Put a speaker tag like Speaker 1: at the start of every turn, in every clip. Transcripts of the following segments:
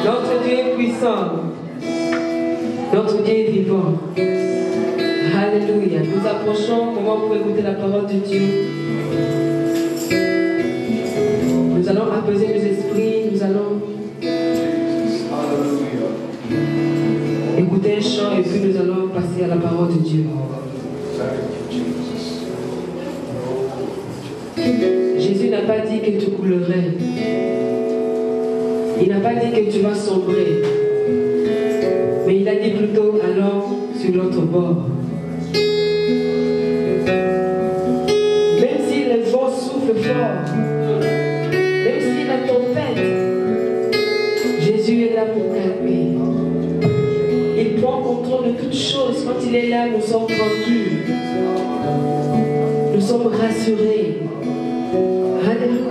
Speaker 1: Notre Dieu est puissant. Notre Dieu est vivant. Alléluia. Nous approchons comment pour écouter la parole de Dieu. Nous allons apaiser nos esprits. Nous allons écouter un chant et puis nous allons passer à la parole de Dieu. Jésus n'a pas dit que tu coulerais. Il n'a pas dit que tu vas sombrer. Mais il a dit plutôt allons sur l'autre bord. Même si le vent souffle fort, même si la tempête, Jésus est là pour calmer. Il prend contrôle de toutes choses. Quand il est là, nous sommes tranquilles. Nous sommes rassurés. Alléluia.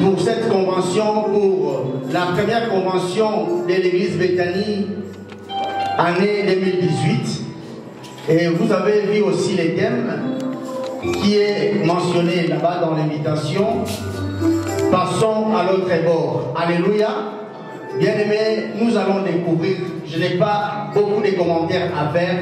Speaker 2: Pour pour cette convention, pour la première convention de l'église Bethany, année 2018. Et vous avez vu aussi les thèmes qui est mentionné là-bas dans l'invitation. Passons à l'autre bord. Alléluia. Bien-aimés, nous allons découvrir, je n'ai pas beaucoup de commentaires à faire.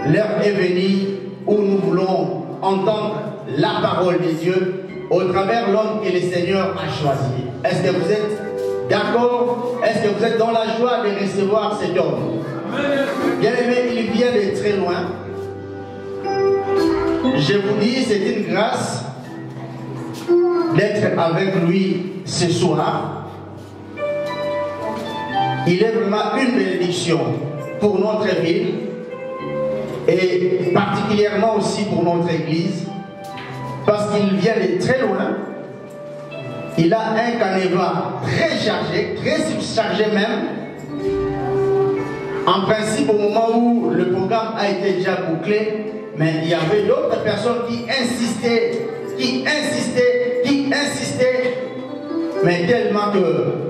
Speaker 2: L'heure est venue où nous voulons entendre la parole de Dieu au travers l'homme que le Seigneur a choisi. Est-ce que vous êtes d'accord? Est-ce que vous êtes dans la joie de recevoir cet homme? Bien-aimé, il vient de très loin. Je vous dis, c'est une grâce d'être avec lui ce soir. Il est vraiment une bénédiction pour notre ville et particulièrement aussi pour notre église parce qu'il vient de très loin. Il a un canevas très chargé, très surchargé même. En principe, au moment où le programme a été déjà bouclé, mais il y avait d'autres personnes qui insistaient, mais tellement que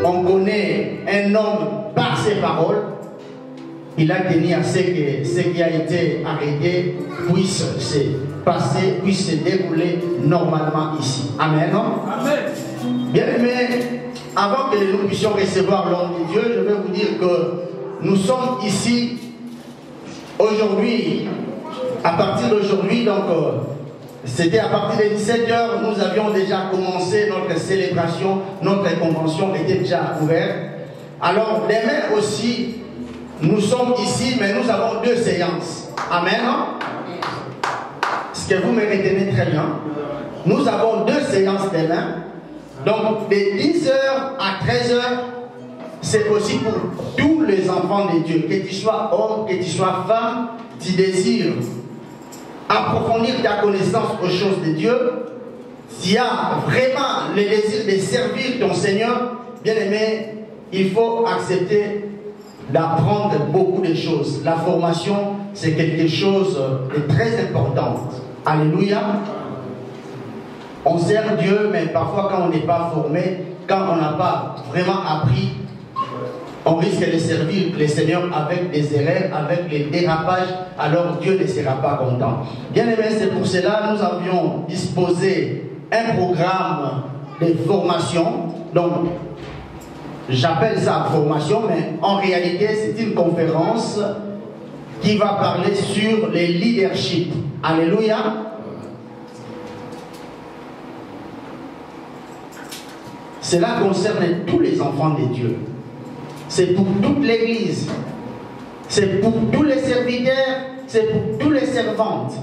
Speaker 2: on connaît un homme par ses paroles, il a tenu à ce que ce qui a été arrêté puisse se passer, puisse se dérouler normalement ici. Amen. Amen. Bien aimé, avant que nous puissions recevoir l'homme de Dieu, je vais vous dire que nous sommes ici aujourd'hui, à partir d'aujourd'hui, donc c'était à partir de 17h, nous avions déjà commencé notre célébration, notre convention était déjà ouverte. Alors demain aussi, nous sommes ici, mais nous avons 2 séances. Amen. Ce que vous me retenez très bien. Nous avons 2 séances demain. Donc de 10h à 13h, c'est aussi pour tous les enfants de Dieu. Que tu sois homme, que tu sois femme, tu désires approfondir ta connaissance aux choses de Dieu. Tu as vraiment le désir de servir ton Seigneur, bien aimé, il faut accepter d'apprendre beaucoup de choses. La formation, c'est quelque chose de très important. Alléluia. On sert Dieu, mais parfois quand on n'est pas formé, quand on n'a pas vraiment appris, on risque de servir le Seigneur avec des erreurs, avec les dérapages, alors Dieu ne sera pas content. Bien aimé, c'est pour cela que nous avions disposé un programme de formation. Donc, j'appelle ça formation, mais en réalité, c'est une conférence qui va parler sur le leadership. Alléluia. Cela concerne tous les enfants de Dieu. C'est pour toute l'Église. C'est pour tous les serviteurs. C'est pour tous les servantes.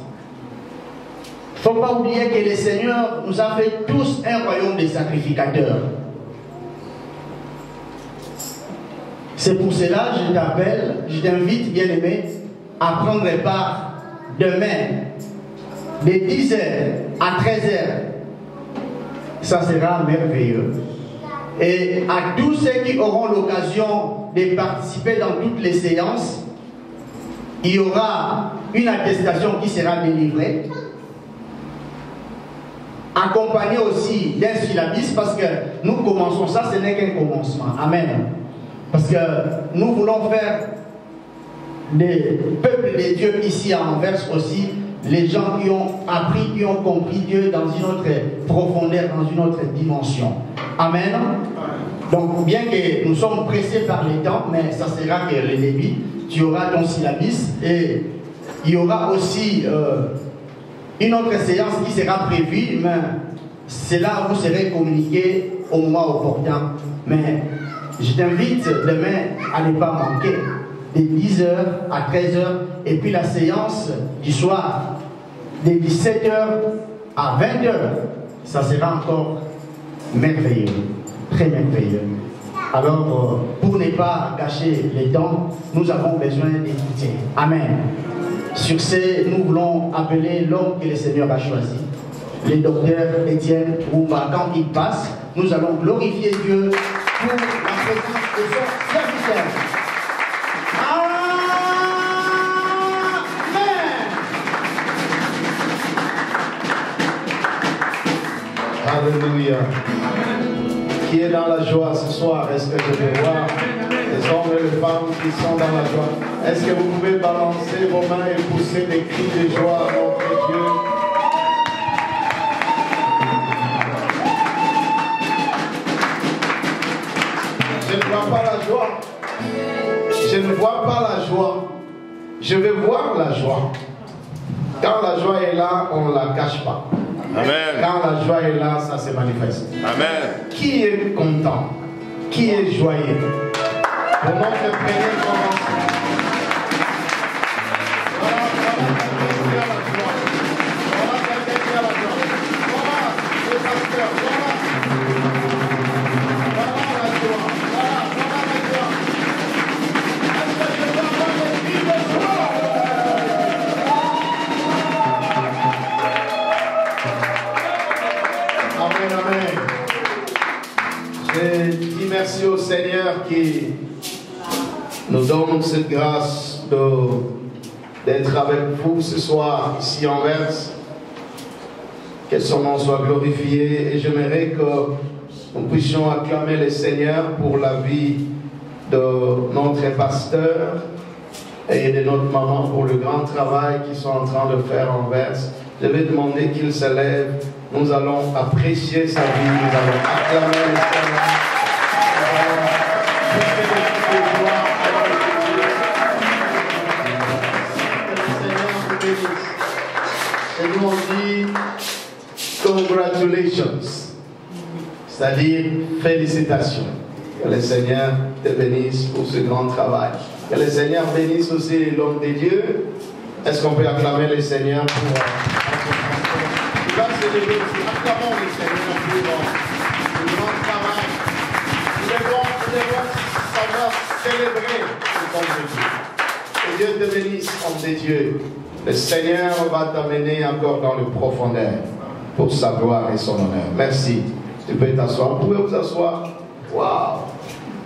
Speaker 2: Il ne faut pas oublier que le Seigneur nous a fait tous un royaume de sacrificateurs. C'est pour cela que je t'appelle, je t'invite, bien-aimé, à prendre part demain de 10h à 13h. Ça sera merveilleux. Et à tous ceux qui auront l'occasion de participer dans toutes les séances, il y aura une attestation qui sera délivrée, accompagnée aussi d'un syllabus, parce que nous commençons ça, ce n'est qu'un commencement. Amen. Parce que nous voulons faire des peuples de Dieu ici à Anvers aussi, les gens qui ont appris, qui ont compris Dieu dans une autre profondeur, dans une autre dimension. Amen. Donc, bien que nous sommes pressés par les temps, mais ça sera que le début, tu auras ton syllabus et il y aura aussi une autre séance qui sera prévue, mais cela vous serez communiqué au moment opportun. Mais je t'invite demain à ne pas manquer, de 10h à 13h, et puis la séance du soir, de 17h à 20h, ça sera encore merveilleux, très merveilleux. Alors, pour ne pas gâcher les temps, nous avons besoin d'écouter. Amen. Sur ce, nous voulons appeler l'homme que le Seigneur a choisi, le docteur Étienne Roumba. Quand il passe, nous allons glorifier Dieu pour la présence de son serviteur.
Speaker 3: Alléluia. Qui est dans la joie ce soir? Est-ce que je vais voir les hommes et les femmes qui sont dans la joie? Est-ce que vous pouvez balancer vos mains et pousser des cris de joie à notre Dieu? Je ne vois pas la joie. Je ne vois pas la joie. Je veux voir la joie. Quand la joie est là, on ne la cache pas.
Speaker 4: Amen.
Speaker 3: Quand la joie est là, ça se manifeste.
Speaker 4: Amen.
Speaker 3: Qui est content? Qui est joyeux? Pour notre premier commencement. Voilà quelqu'un qui a la joie. Voilà quelqu'un qui a la joie. Voilà le pasteur. Voilà. Voilà la joie. Voilà la joie. Est-ce que je peux avoir les cris de joie? Amen, amen. Je dis merci au Seigneur qui nous donne cette grâce d'être avec vous ce soir ici en Anvers. Que son nom soit glorifié. Et j'aimerais que nous puissions acclamer le Seigneur pour la vie de notre pasteur et de notre maman pour le grand travail qu'ils sont en train de faire en Anvers. Je vais demander qu'il se lève. Nous allons apprécier sa vie, nous allons acclamer le Seigneur. Et nous on dit congratulations, c'est-à-dire félicitations. Que le Seigneur te bénisse pour ce grand travail. Que le Seigneur bénisse aussi l'homme de Dieu. Est-ce qu'on peut acclamer le Seigneur pour acclamons le Seigneur pour le grand travail. Nous devons savoir célébrer ce qu'on veut dire. Que Dieu te bénisse, homme de Dieu. Le Seigneur va t'amener encore dans le profondeur pour sa gloire et son honneur. Merci. Tu peux t'asseoir. Vous pouvez vous asseoir. Waouh!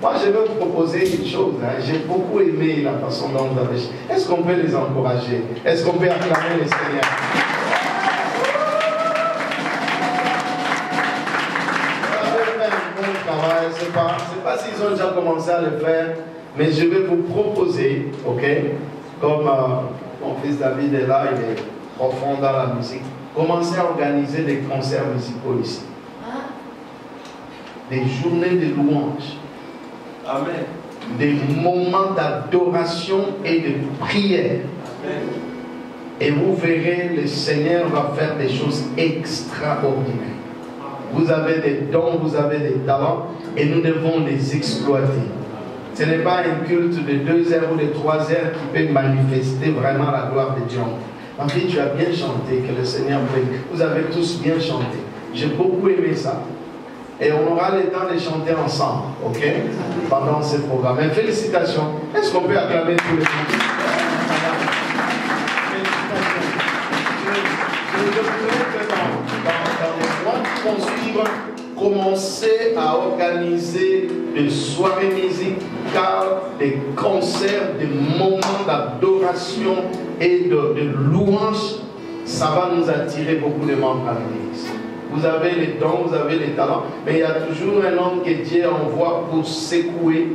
Speaker 3: Moi, je vais vous proposer une chose. J'ai beaucoup aimé la façon dont vous avez. Est-ce qu'on peut les encourager? Est-ce qu'on peut acclamer le Seigneur? C'est pas s'ils ont déjà commencé à le faire, mais je vais vous proposer, ok, comme mon fils David est là, il est profond dans la musique, commencez à organiser des concerts musicaux ici. Des journées de louange. Amen. Des moments d'adoration et de prière. Amen. Et vous verrez, le Seigneur va faire des choses extraordinaires. Vous avez des dons, vous avez des talents et nous devons les exploiter. Ce n'est pas un culte de 2 heures ou de 3 heures qui peut manifester vraiment la gloire de Dieu. Ma fille, tu as bien chanté, que le Seigneur bénisse. Vous avez tous bien chanté. J'ai beaucoup aimé ça. Et on aura le temps de chanter ensemble, ok? Pendant ce programme. Et félicitations. Est-ce qu'on peut acclamer tous les gens? Vont suivre, commencer à organiser des soirées musicales, des concerts, des moments d'adoration et de louange. Ça va nous attirer beaucoup de membres à l'église. Vous avez les dons, vous avez les talents, mais il y a toujours un homme que Dieu envoie pour secouer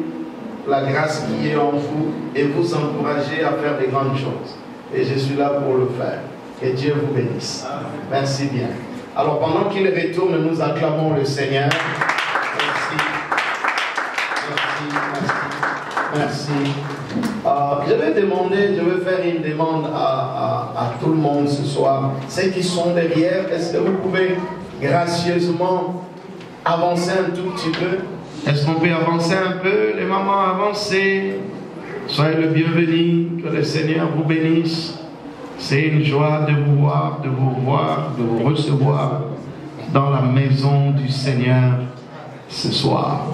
Speaker 3: la grâce qui est en vous et vous encourager à faire des grandes choses. Et je suis là pour le faire. Que Dieu vous bénisse. Merci bien. Alors pendant qu'il retourne, nous acclamons le Seigneur. Merci. Merci. Merci. Je vais faire une demande à tout le monde ce soir. Ceux qui sont derrière, est-ce que vous pouvez gracieusement avancer un tout petit peu? Est-ce qu'on peut avancer un peu? Les mamans, avancez. Soyez le bienvenu. Que le Seigneur vous bénisse. C'est une joie de vous voir, de vous recevoir dans la maison du Seigneur ce soir.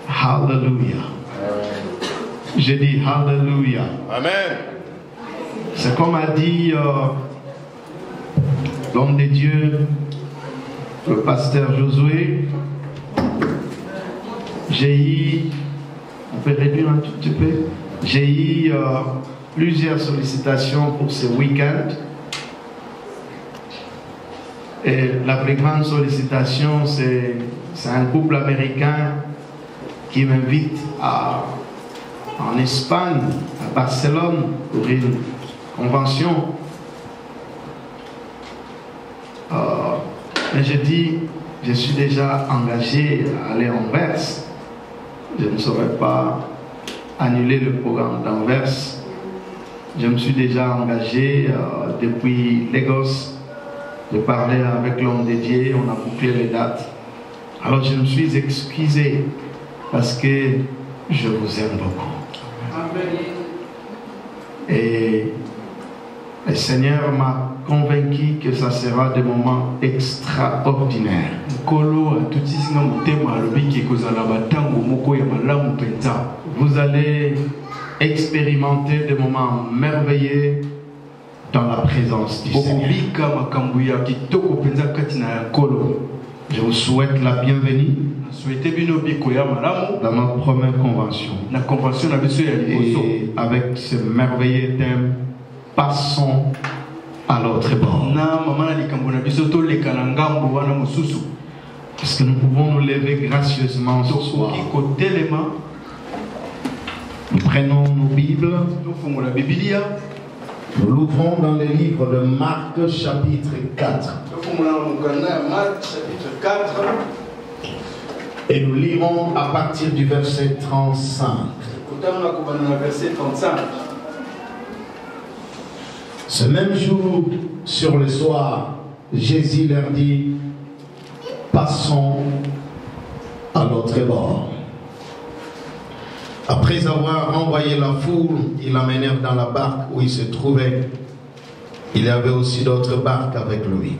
Speaker 3: Hallelujah. J'ai dit Hallelujah.
Speaker 4: Amen.
Speaker 3: C'est comme a dit l'homme de Dieu, le pasteur Josué. J'ai eu, on peut réduire un tout petit peu, j'ai eu plusieurs sollicitations pour ce week-end. Et la plus grande sollicitation, c'est un couple américain qui m'invite en Espagne, à Barcelone, pour une convention. Mais j'ai dit, je suis déjà engagé à aller à Anvers. Je ne saurais pas annuler le programme d'Anvers. Je me suis déjà engagé depuis Lagos. Je parlais avec l'homme dédié, on a bouclé les dates. Alors je me suis excusé parce que je vous aime beaucoup. Et le Seigneur m'a convaincu que ça sera des moments extraordinaires. Vous allez expérimenter des moments merveilleux dans la présence du Seigneur. Je vous souhaite la bienvenue dans notre première convention. Et avec ce merveilleux thème, passons à l'autre bord. Est-ce que nous pouvons nous lever gracieusement ce soir? Nous prenons nos Bibles. Nous l'ouvrons dans le livre de Marc chapitre 4. Et nous lirons à partir du verset 35. Ce même jour, sur le soir, Jésus leur dit, passons à l'autre bord. Après avoir envoyé la foule, ils l'amenèrent dans la barque où il se trouvait. Il y avait aussi d'autres barques avec lui.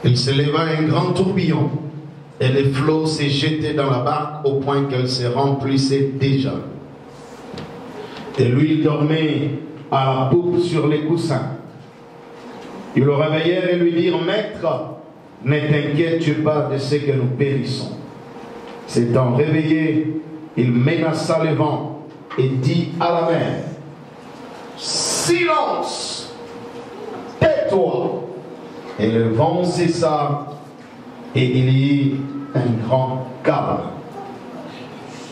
Speaker 3: Il se leva un grand tourbillon et les flots se jetaient dans la barque au point qu'elle se remplissait déjà. Et lui, il dormait à la poupe sur les coussins. Ils le réveillèrent et lui dirent, Maître, ne t'inquiète pas de ce que nous périssons. S'étant réveillé, il menaça le vent et dit à la mer, silence, tais-toi. Et le vent cessa et il y eut un grand calme.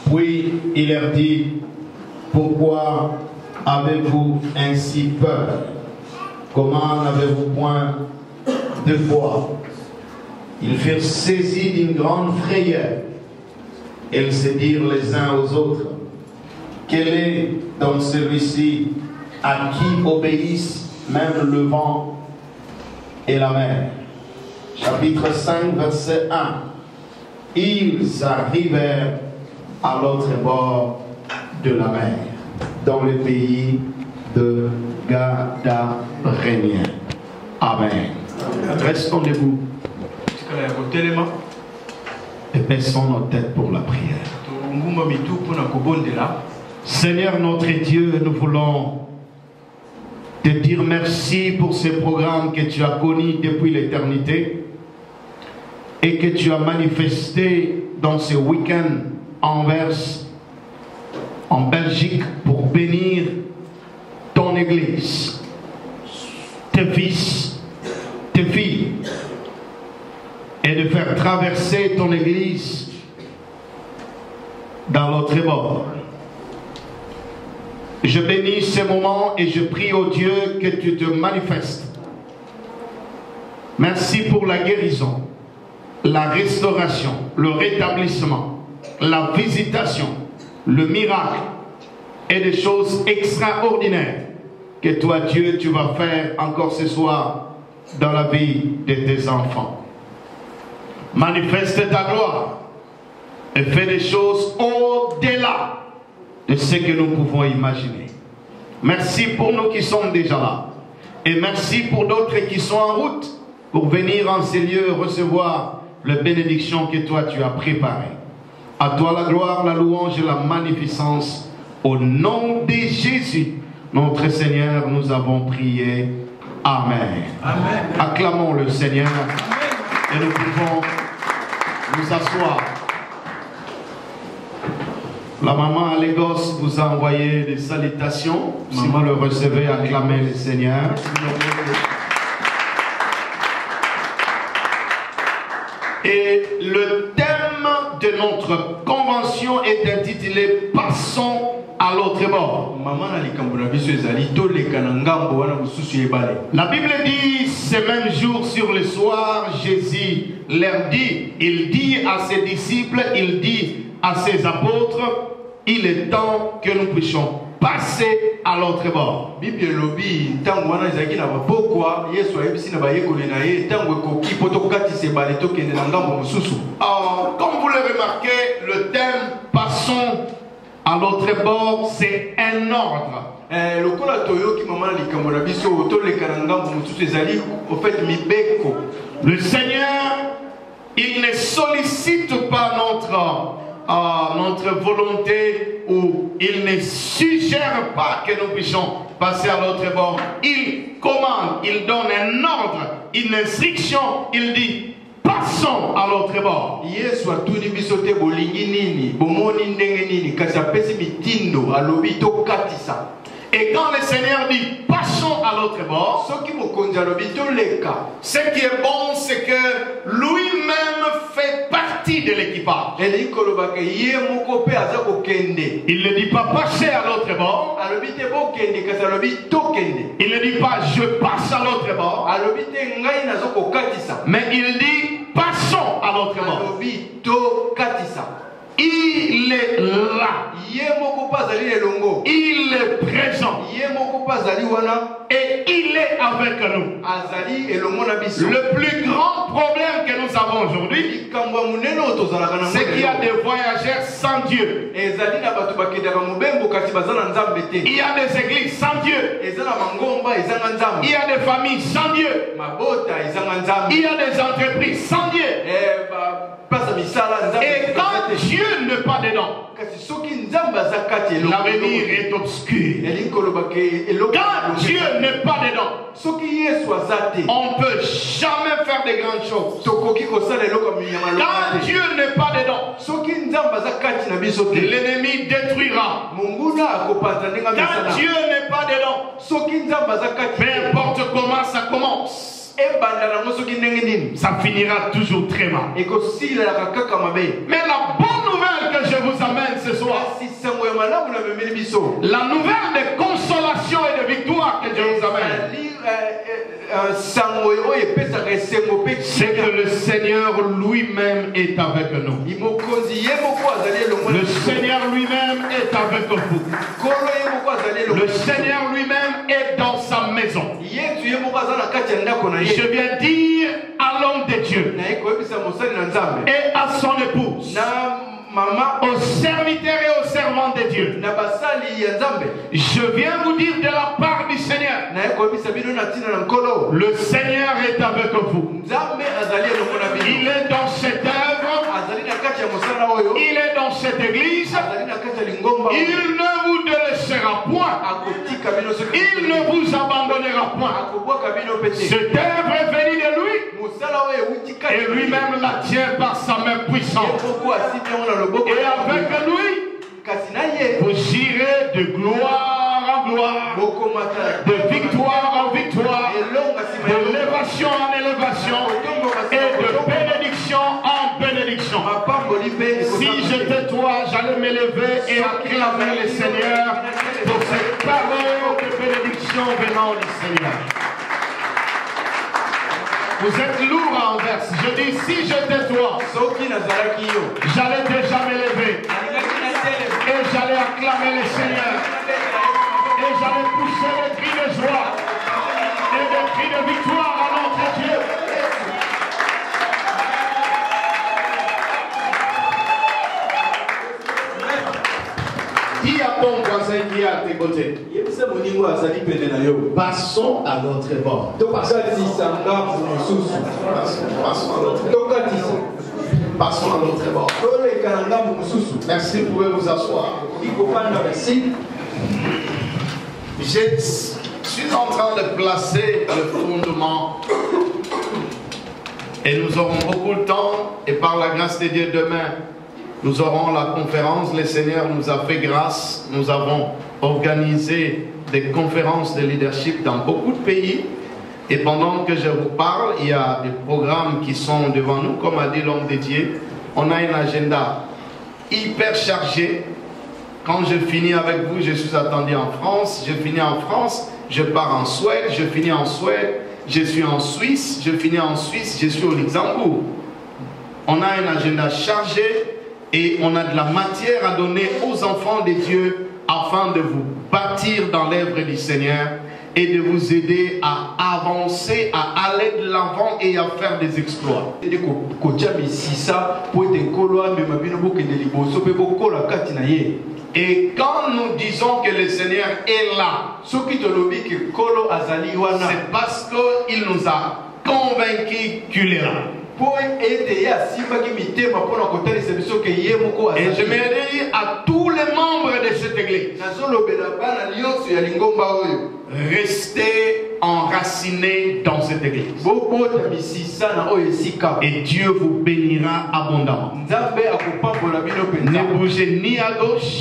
Speaker 3: Puis il leur dit, pourquoi avez-vous ainsi peur? Comment n'avez-vous point de foi? Ils furent saisis d'une grande frayeur. Ils se dirent les uns aux autres, quel est donc celui-ci à qui obéissent même le vent et la mer? Chapitre 5, verset 1. Ils arrivèrent à l'autre bord de la mer, dans le pays de Gadaréniens. Amen. Restons debout et baissons nos têtes pour la prière. Seigneur notre Dieu, nous voulons te dire merci pour ce programme que tu as connu depuis l'éternité et que tu as manifesté dans ce week-end en Anvers, en Belgique, pour bénir ton Église, tes fils, tes filles, et de faire traverser ton Église dans l'autre bord. Je bénis ces moments et je prie au Dieu que tu te manifestes. Merci pour la guérison, la restauration, le rétablissement, la visitation, le miracle et des choses extraordinaires que toi, Dieu, tu vas faire encore ce soir dans la vie de tes enfants. Manifeste ta gloire et fais des choses au-delà de ce que nous pouvons imaginer. Merci pour nous qui sommes déjà là. Et merci pour d'autres qui sont en route pour venir en ces lieux recevoir les bénédictions que toi tu as préparées. À toi la gloire, la louange et la magnificence. Au nom de Jésus, notre Seigneur, nous avons prié. Amen. Amen. Acclamons le Seigneur. Amen. Et nous pouvons nous asseoir. La maman à Lagos vous a envoyé des salutations. Si vous le recevez, acclamez le Seigneur. Et le thème de notre convention est intitulé Passons à l'autre bord. La Bible dit, ce même jour sur le soir, Jésus leur dit, il dit à ses disciples, il dit à ses apôtres, il est temps que nous puissions passer à l'autre bord.
Speaker 4: Comme vous
Speaker 3: le remarquez, le thème Passons à l'autre bord, c'est un ordre. Le Seigneur, il ne sollicite pas notre volonté, ou il ne suggère pas que nous puissions passer à l'autre bord. Il commande, il donne un ordre, une instruction, il dit passons à l'autre bord. Et quand le Seigneur dit passons à l'autre bord, ce qui est bon, c'est que lui-même fait partie de l'équipage. Il ne dit pas passer à l'autre bord. Il ne dit pas je passe à l'autre bord. Mais il dit passons à l'autre bord. Il est là. Il est présent. Et il est avec nous. Le plus grand problème que nous avons aujourd'hui, c'est qu'il y a des voyageurs sans Dieu. Il y a des églises sans Dieu. Il y a des familles sans Dieu. Il y a des entreprises sans Dieu. Et quand Dieu n'est pas dedans, l'avenir est obscur. Quand Dieu n'est pas dedans, on ne peut jamais faire de grandes choses. Quand Dieu n'est pas dedans, l'ennemi détruira. Quand Dieu n'est pas dedans, peu importe comment ça commence, ça finira toujours très mal. Mais la bonne nouvelle que je vous amène ce soir, la nouvelle de consolation et de victoire que je vous amène, c'est que le Seigneur lui-même est avec nous. Le Seigneur lui-même est avec vous. Le Seigneur lui-même est dans sa maison. Je viens dire à l'homme de Dieu et à son épouse, aux serviteurs et aux servantes de Dieu, je viens vous dire de la part du Seigneur, le Seigneur est avec vous. Il est dans cette œuvre, il est dans cette église. Il ne vous délaissera point, il ne vous abandonnera point. Cette œuvre est venue de lui et lui-même la tient par sa main puissante. Et avec lui, vous irez de gloire en gloire, de victoire en victoire, d'élévation en élévation et de bénédiction en bénédiction. Si j'étais toi, j'allais m'élever et acclamer le Seigneur pour cette parole de bénédiction venant du Seigneur. Vous êtes lourd à Anvers. Je dis, si j'étais toi, j'allais déjà m'élever et j'allais acclamer le Seigneur et j'allais pousser des cris de joie et des cris de victoire à notre Dieu. Dis à ton voisin qui est à tes côtés, passons à l'autre bord. Passons à l'autre bord. Merci, vous pouvez vous asseoir. Je suis en train de placer le fondement. Et nous aurons beaucoup de temps. Et par la grâce de Dieu, demain, nous aurons la conférence. Le Seigneur nous a fait grâce. Nous avons organisé des conférences de leadership dans beaucoup de pays. Et pendant que je vous parle, il y a des programmes qui sont devant nous, comme a dit l'homme de Dieu. On a un agenda hyper chargé. Quand je finis avec vous, je suis attendu en France. Je finis en France, je pars en Suède, je finis en Suède, je suis en Suisse, je finis en Suisse, je suis au Luxembourg. On a un agenda chargé et on a de la matière à donner aux enfants de Dieu afin de vous bâtir dans l'œuvre du Seigneur et de vous aider à avancer, à aller de l'avant et à faire des exploits. Et quand nous disons que le Seigneur est là, c'est parce qu'il nous a convaincus qu'il est là. Et je me dis à tous les membres de cette église, restez enracinés dans cette église. Et Dieu vous bénira abondamment. Ne bougez ni à gauche,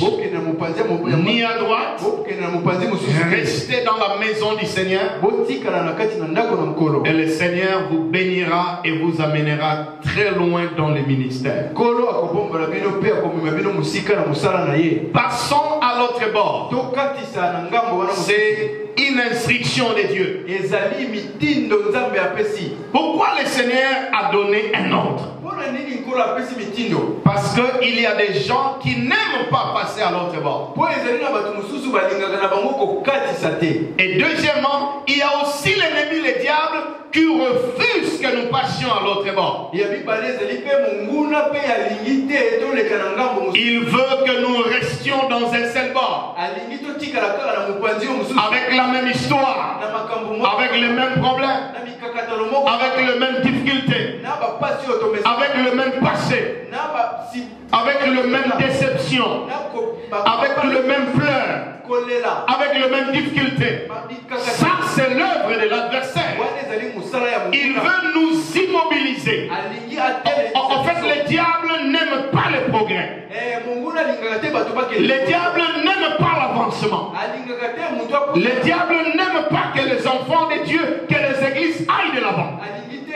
Speaker 3: ni à droite. Restez dans la maison du Seigneur. Et le Seigneur vous bénira et vous amènera très loin dans le ministère. Passons à l'autre bord. C'est une instruction de Dieu. Pourquoi le Seigneur a donné un ordre? Parce qu'il y a des gens qui n'aiment pas passer à l'autre bord. Et deuxièmement, il y a aussi l'ennemi, le diable, qui refuse que nous passions à l'autre bord. Il veut que nous restions dans un seul bord, avec la même histoire, avec les mêmes problèmes, avec les mêmes difficultés, avec le même passé, avec le même déception, avec le même pleur, avec les mêmes difficultés. Ça, c'est l'œuvre de l'adversaire. Il veut nous immobiliser. En fait, le diable n'aime pas le progrès. Le diable n'aime pas l'avancement. Le diable n'aime pas que les enfants de Dieu, que les églises aillent de l'avant. Et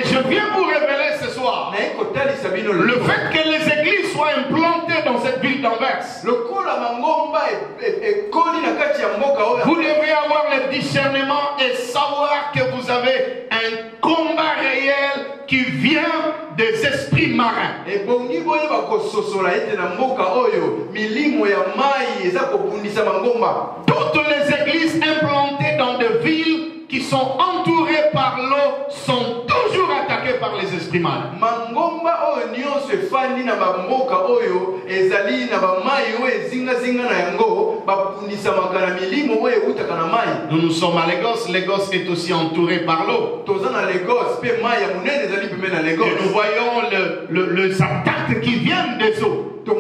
Speaker 3: je viens vous révéler ce soir le fait que les églises soient implantées dans cette ville d'Anvers. Vous devrez avoir le discernement et savoir que vous avez un combat réel qui vient des esprits marins. Toutes les églises implantées dans des villes qui sont entourées par l'eau sont toujours attaquées par les esprits malins. Nous sommes à Lagos. Lagos est aussi entouré par l'eau. Et nous voyons les attaques qui viennent des eaux. Je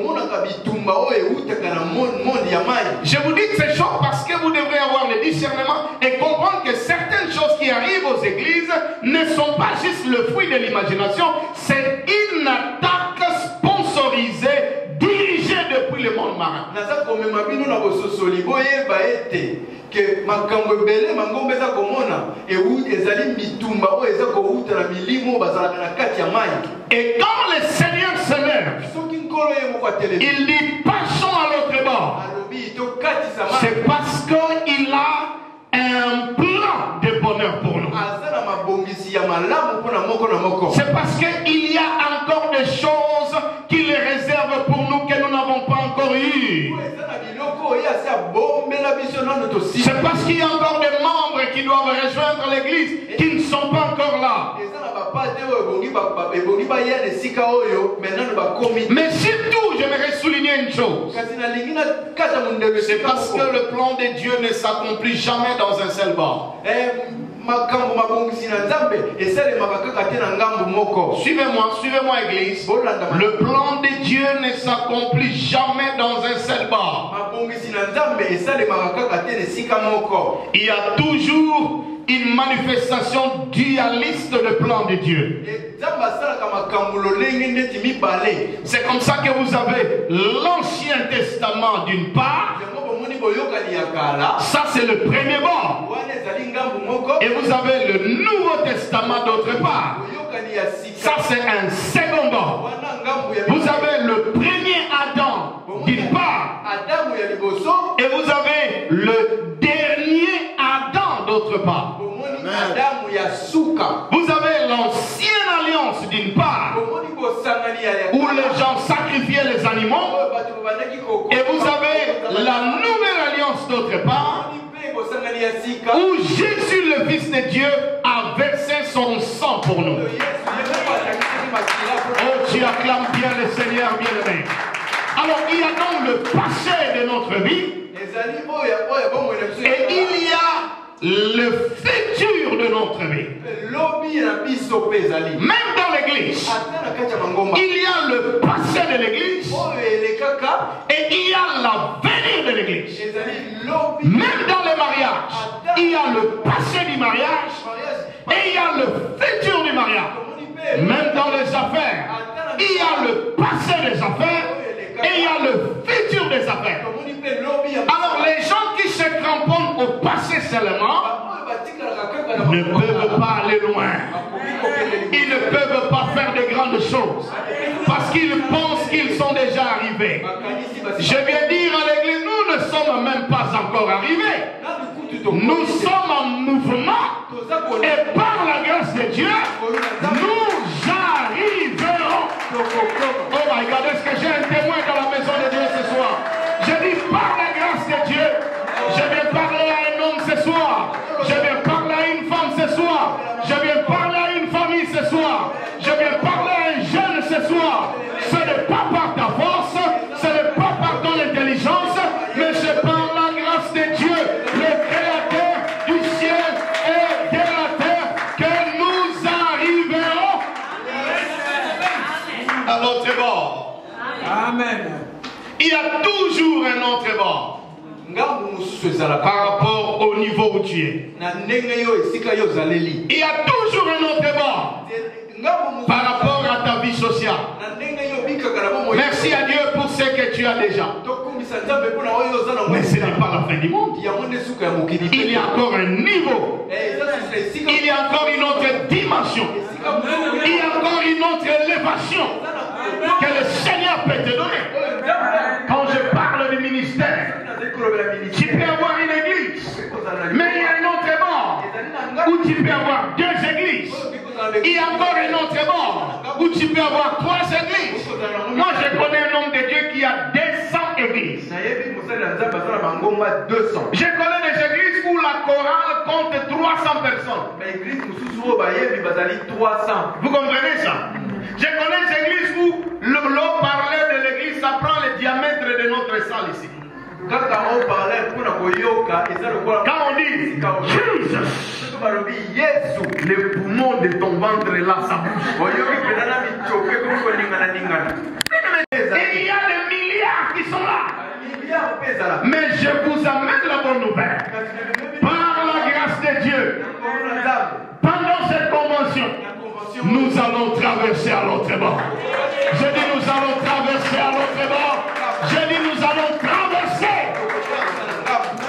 Speaker 3: vous dis ces choses parce que vous devrez avoir le discernement et comprendre que certaines choses qui arrivent aux églises ne sont pas juste le fruit de l'imagination, c'est une attaque sponsorisée, dirigée depuis le monde marin. Et quand le Seigneur se lève, il dit passons à l'autre bord. C'est parce qu'il a un plan de bonheur pour nous. C'est parce qu'il y a encore des choses qu'il réserve pour nous que nous n'avons pas encore eues. C'est parce qu'il y a encore des membres qui doivent rejoindre l'église qui ne sont pas encore là. Mais surtout, j'aimerais souligner une chose. C'est parce que le plan de Dieu ne s'accomplit jamais dans un seul bord. Suivez-moi église. Le plan de Dieu ne s'accomplit jamais dans un seul bord. Il y a toujours une manifestation dualiste de plan de Dieu. C'est comme ça que vous avez l'Ancien Testament d'une part Ça, c'est le premier bord. Et vous avez le Nouveau Testament d'autre part. Ça, c'est un second bord. Vous avez le premier Adam d'une part. Et vous avez le dernier Adam d'autre part. Vous avez l'ancienne alliance d'une part, où les gens sacrifiaient les animaux. Et vous avez la nouvelle alliance d'autre part, où Jésus, le Fils de Dieu, a versé son sang pour nous. Oh, tu acclames bien le Seigneur bien-aimé. Alors, il y a donc le passé de notre vie, et il y a le futur de notre vie. Même dans l'église, il y a le passé de l'église et il y a l'avenir de l'église. Même dans les mariages, il y a le passé du mariage et il y a le futur du mariage. Même dans les affaires, il y a le passé des affaires et il y a le futur des affaires. Alors les gens qui se cramponnent au passé seulement ne peuvent pas aller loin. Ils ne peuvent pas faire de grandes choses parce qu'ils pensent qu'ils sont déjà arrivés. Je viens dire à l'église, nous ne sommes même pas encore arrivés. Nous sommes en mouvement et par la grâce de Dieu, nous arriverons. Oh my God, est-ce que j'ai un témoin dans la maison de Dieu ce soir? Je dis par la grâce de Dieu, je viens parler à un homme ce soir, je viens parler à une femme ce soir, je viens parler à une famille ce soir, je viens parler à un jeune ce soir. Ce n'est pas par ta force, ce n'est pas par ton intelligence, mais c'est par la grâce de Dieu, le Créateur du ciel et de la terre, que nous arriverons à l'autre bord. Amen. Il y a toujours un autre bord par rapport au niveau où tu es. Il y a toujours un autre bord par rapport à ta vie sociale. Merci à Dieu pour ce que tu as déjà. Mais ce n'est pas la fin du monde. Il y a encore un niveau. Il y a encore une autre dimension. Il y a encore une autre élévation que le Seigneur peut te donner. Quand je parle du ministère, tu peux avoir une église, mais il y a un autre bord où tu peux avoir deux églises. Il y a encore un autre bord où tu peux avoir trois églises. Moi, je connais un homme de Dieu qui a 200 églises. Je connais des églises où la chorale compte 300 personnes. Vous comprenez ça? Je connais des églises où l'eau parlait de l'église, ça prend le diamètre de notre salle ici. Quand on dit Jésus, le poumon de ton ventre là, ça bouge. Et il y a des milliards qui sont là. Mais je vous amène la bonne nouvelle. Par la grâce de Dieu, pendant cette convention, nous allons traverser à l'autre bord. Je dis nous allons traverser à l'autre bord. Je dis nous allons traverser.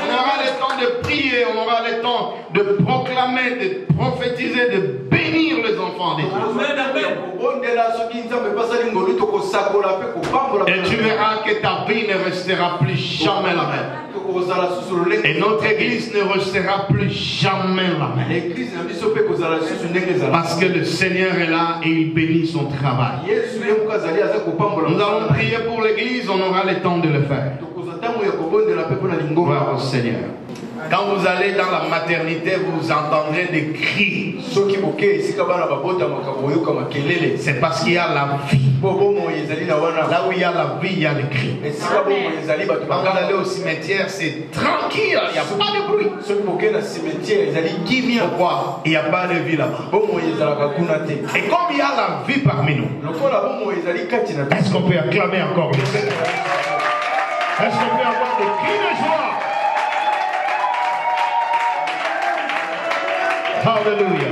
Speaker 3: On aura le temps de prier, on aura le temps de proclamer, de prophétiser, de bénir les enfants de Dieu. Et tu verras que ta vie ne restera plus jamais la même. Et notre église ne restera plus jamais la même. Parce que le Seigneur est là et il bénit son travail. Nous allons prier pour l'église, on aura le temps de le faire. Gloire au Seigneur. Quand vous allez dans la maternité, vous entendrez des cris. C'est parce qu'il y a la vie. Là où il y a la vie, il y a les cris. Quand vous allez au cimetière, c'est tranquille, il n'y a pas de bruit. Pourquoi? Il n'y a pas de vie là-bas. Et comme il y a la vie parmi nous, est-ce qu'on peut acclamer encore le Seigneur? Est-ce qu'on peut avoir des cris de joie? Alléluia.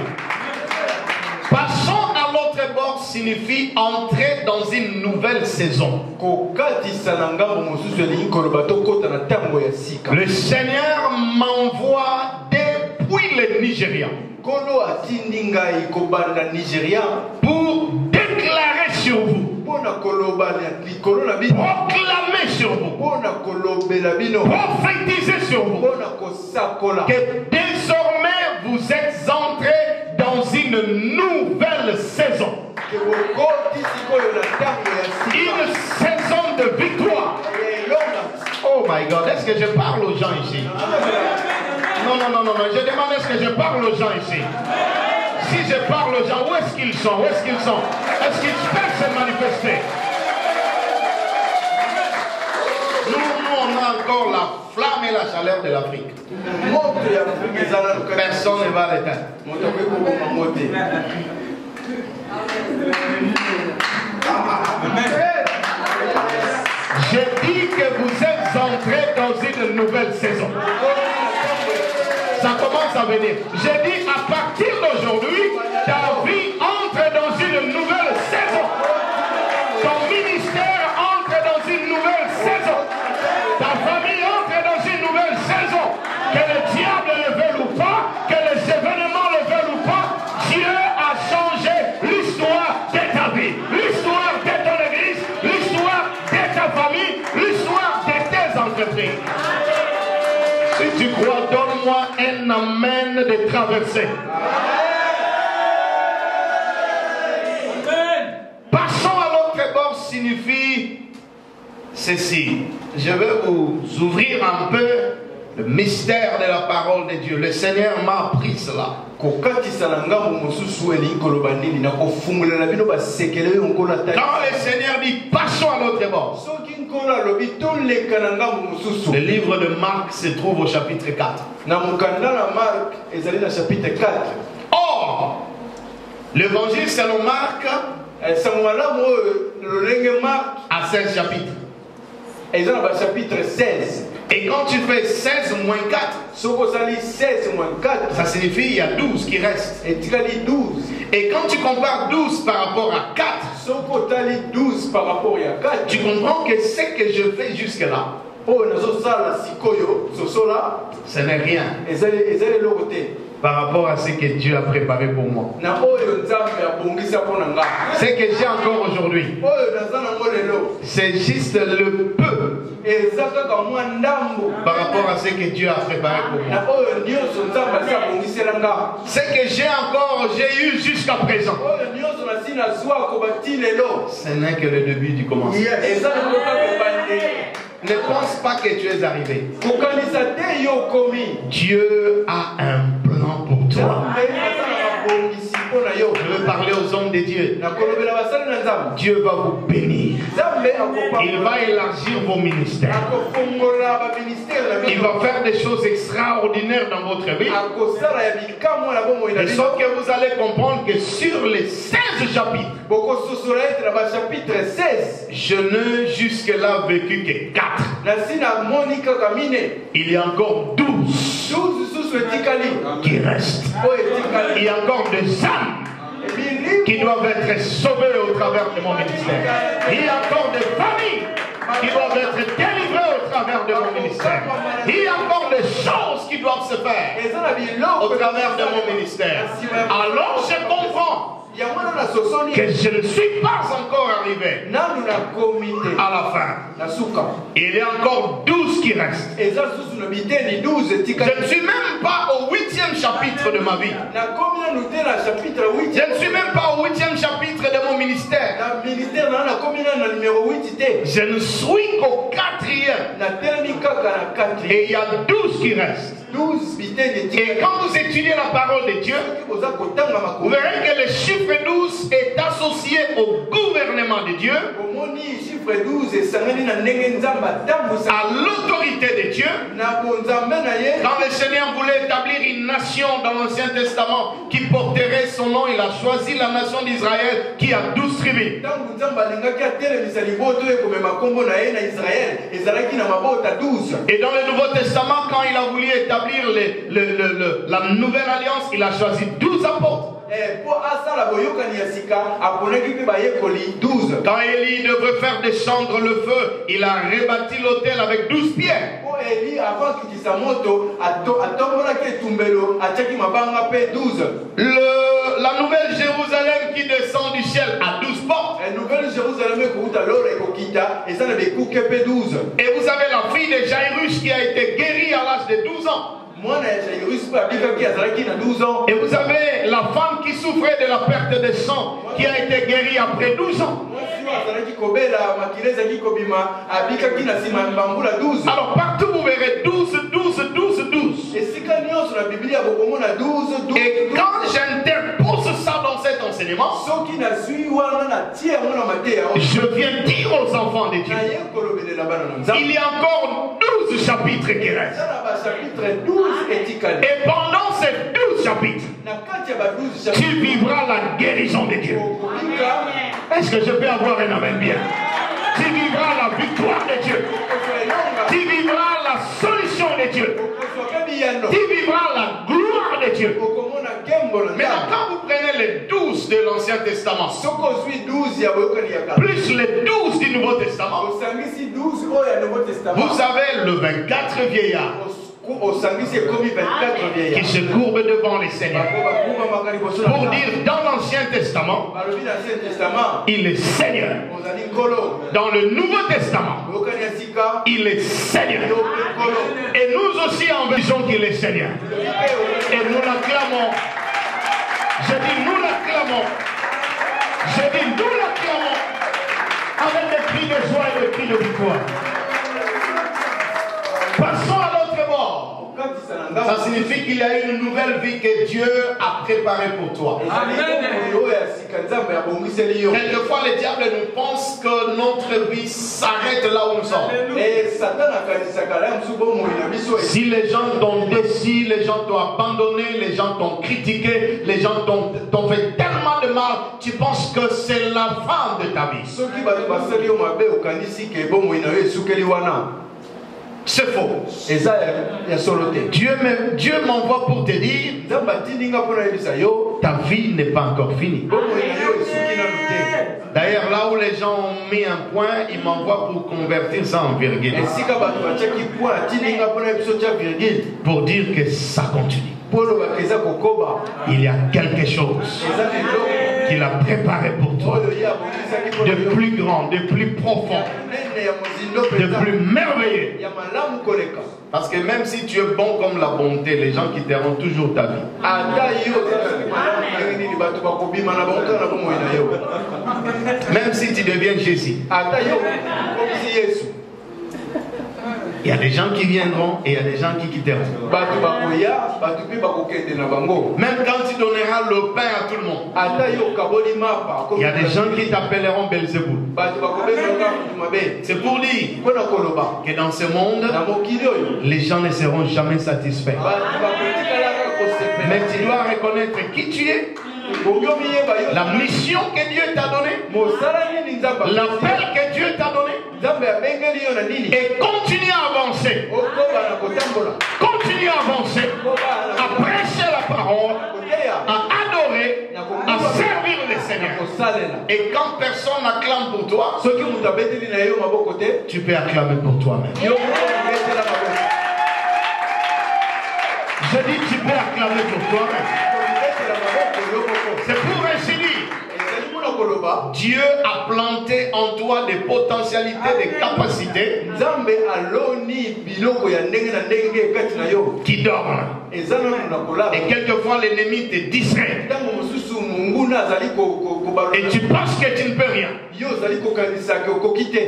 Speaker 3: Passons à l'autre bord signifie entrer dans une nouvelle saison. Le Seigneur m'envoie depuis le Nigeria pour déclarer sur vous, proclamer sur vous, prophétiser sur vous que désormais vous êtes entrés dans une nouvelle saison. Une saison de victoire. Oh my God, est-ce que je parle aux gens ici? Non, je demande, est-ce que je parle aux gens ici? Si je parle aux gens, où est-ce qu'ils sont? Où est-ce qu'ils sont? Est-ce qu'ils peuvent se manifester? Nous, on a encore la flamme et la chaleur de l'Afrique. Personne ne va l'éteindre. Je dis que vous êtes entrés dans une nouvelle saison. Ça commence à venir. Je dis à partir d'aujourd'hui, ta vie entre dans une nouvelle saison. Ton ministère entre dans une nouvelle saison. Ta famille entre dans une nouvelle saison. Que le diable le veuille ou pas, que les événements le veulent ou pas, Dieu a changé l'histoire de ta vie, l'histoire de ton église, l'histoire de ta famille, l'histoire de tes entreprises. Si tu crois, donne-moi un amen de traversée. Passons à l'autre bord signifie ceci. Je vais vous ouvrir un peu le mystère de la parole de Dieu. Le Seigneur m'a appris cela. Quand le Seigneur dit passons à l'autre bord, le livre de Marc se trouve au chapitre 4. Or, l'évangile selon Marc a 16 chapitres. Chapitre 16. Et quand tu fais 16 moins 4, ça signifie il y a 12 qui restent. Et quand tu compares 12 par rapport à 4, tu comprends que ce que je fais jusque-là, ce n'est rien par rapport à ce que Dieu a préparé pour moi. Ce que j'ai encore aujourd'hui, c'est juste le peu par rapport à ce que Dieu a préparé pour moi. Ce que j'ai encore, j'ai eu jusqu'à présent, ce n'est que le début du commencement. Ne pense pas que tu es arrivé. Dieu a un plan pour toi. Je veux parler aux hommes de Dieu. Dieu va vous bénir. Il va élargir vos ministères. Il va faire des choses extraordinaires dans votre vie. De sorte que vous allez comprendre que sur les 16 chapitres, je n'ai jusque-là vécu que 4. Il y a encore 12 qui restent. Il y a encore des âmes qui doivent être sauvées au travers de mon ministère. Il y a encore des familles qui doivent être délivrées au travers de mon ministère. Il y a encore des choses qui doivent se faire au travers de mon ministère. Alors je comprends que je ne suis pas encore arrivé à la fin. Il y a encore 12 qui restent. Je ne suis même pas au 8e chapitre de ma vie. Je ne suis même pas au 8e chapitre de mon ministère. Je ne suis qu'au 4e. Et il y a 12 qui restent. Et quand vous étudiez la parole de Dieu, vous verrez que le chiffre 12 est associé au gouvernement de Dieu, à l'autorité de Dieu. Quand le Seigneur voulait établir une nation dans l'Ancien Testament qui porterait son nom, il a choisi la nation d'Israël qui a 12 tribus. Et dans le Nouveau Testament, quand il a voulu établir la nouvelle alliance, il a choisi 12 apôtres. Quand Élie devait faire descendre le feu, il a rebâti l'autel avec 12 pierres. La nouvelle Jérusalem qui descend du ciel a 12 portes. Et vous avez la fille de Jairus qui a été guérie à l'âge de 12 ans. Et vous avez la femme qui souffrait de la perte de sang qui a été guérie après 12 ans. Alors partout vous verrez 12, 12, 12, 12. Et quand j'interpose ça dans cet enseignement, je viens dire aux enfants de Dieu, il y a encore 12 chapitres qui restent. Et pendant ces 12 chapitres, tu vivras la guérison de Dieu. Est-ce que je peux avoir un amen bien? Tu vivras la victoire de Dieu. Tu vivras la solution de Dieu. Tu vivras la gloire de Dieu. Maintenant, quand vous prenez les 12 de l'Ancien Testament, plus les 12 du Nouveau Testament, vous avez le 24 vieillard qui se courbe devant les seigneurs pour dire dans l'Ancien Testament il est Seigneur. Dans le Nouveau Testament il est Seigneur. Et nous aussi en disons qu'il est Seigneur. Et nous l'acclamons. Je dis nous l'acclamons. Je dis nous l'acclamons avec des cris de joie et des cris de victoire. Passons à l'autre bord. Ça signifie qu'il y a une nouvelle vie que Dieu a préparée pour toi. Quelquefois, le diable nous pense que notre vie s'arrête là où nous sommes. Si les gens t'ont déçu, les gens t'ont abandonné, les gens t'ont critiqué, les gens t'ont fait tellement de mal, tu penses que c'est la fin de ta vie. C'est faux. Dieu m'envoie pour te dire ta vie n'est pas encore finie. D'ailleurs, là où les gens ont mis un point, ils m'envoient pour convertir ça en virgule. Pour dire que ça continue. Il y a quelque chose qu'il a préparé pour toi, de plus grand, de plus profond, de plus merveilleux. Parce que même si tu es bon comme la bonté, les gens quitteront toujours ta vie. Même si tu deviens Jésus, il y a des gens qui viendront et il y a des gens qui quitteront. Même quand tu donneras le pain à tout le monde, il y a des gens qui t'appelleront Belzéboul. C'est pour dire que dans ce monde, les gens ne seront jamais satisfaits. Mais tu dois reconnaître qui tu es, la mission que Dieu t'a donnée, l'appel que Dieu t'a donné, et continue à avancer. Continue à avancer, à prêcher la parole, à adorer, à servir le Seigneur. Et quand personne n'acclame pour toi, tu peux acclamer pour toi-même. Je dis tu peux acclamer pour toi-même. C'est pour ainsi dire. Dieu a planté en toi des potentialités, des capacités qui dorment. Et quelquefois l'ennemi te distrait. Et tu penses que tu ne peux rien.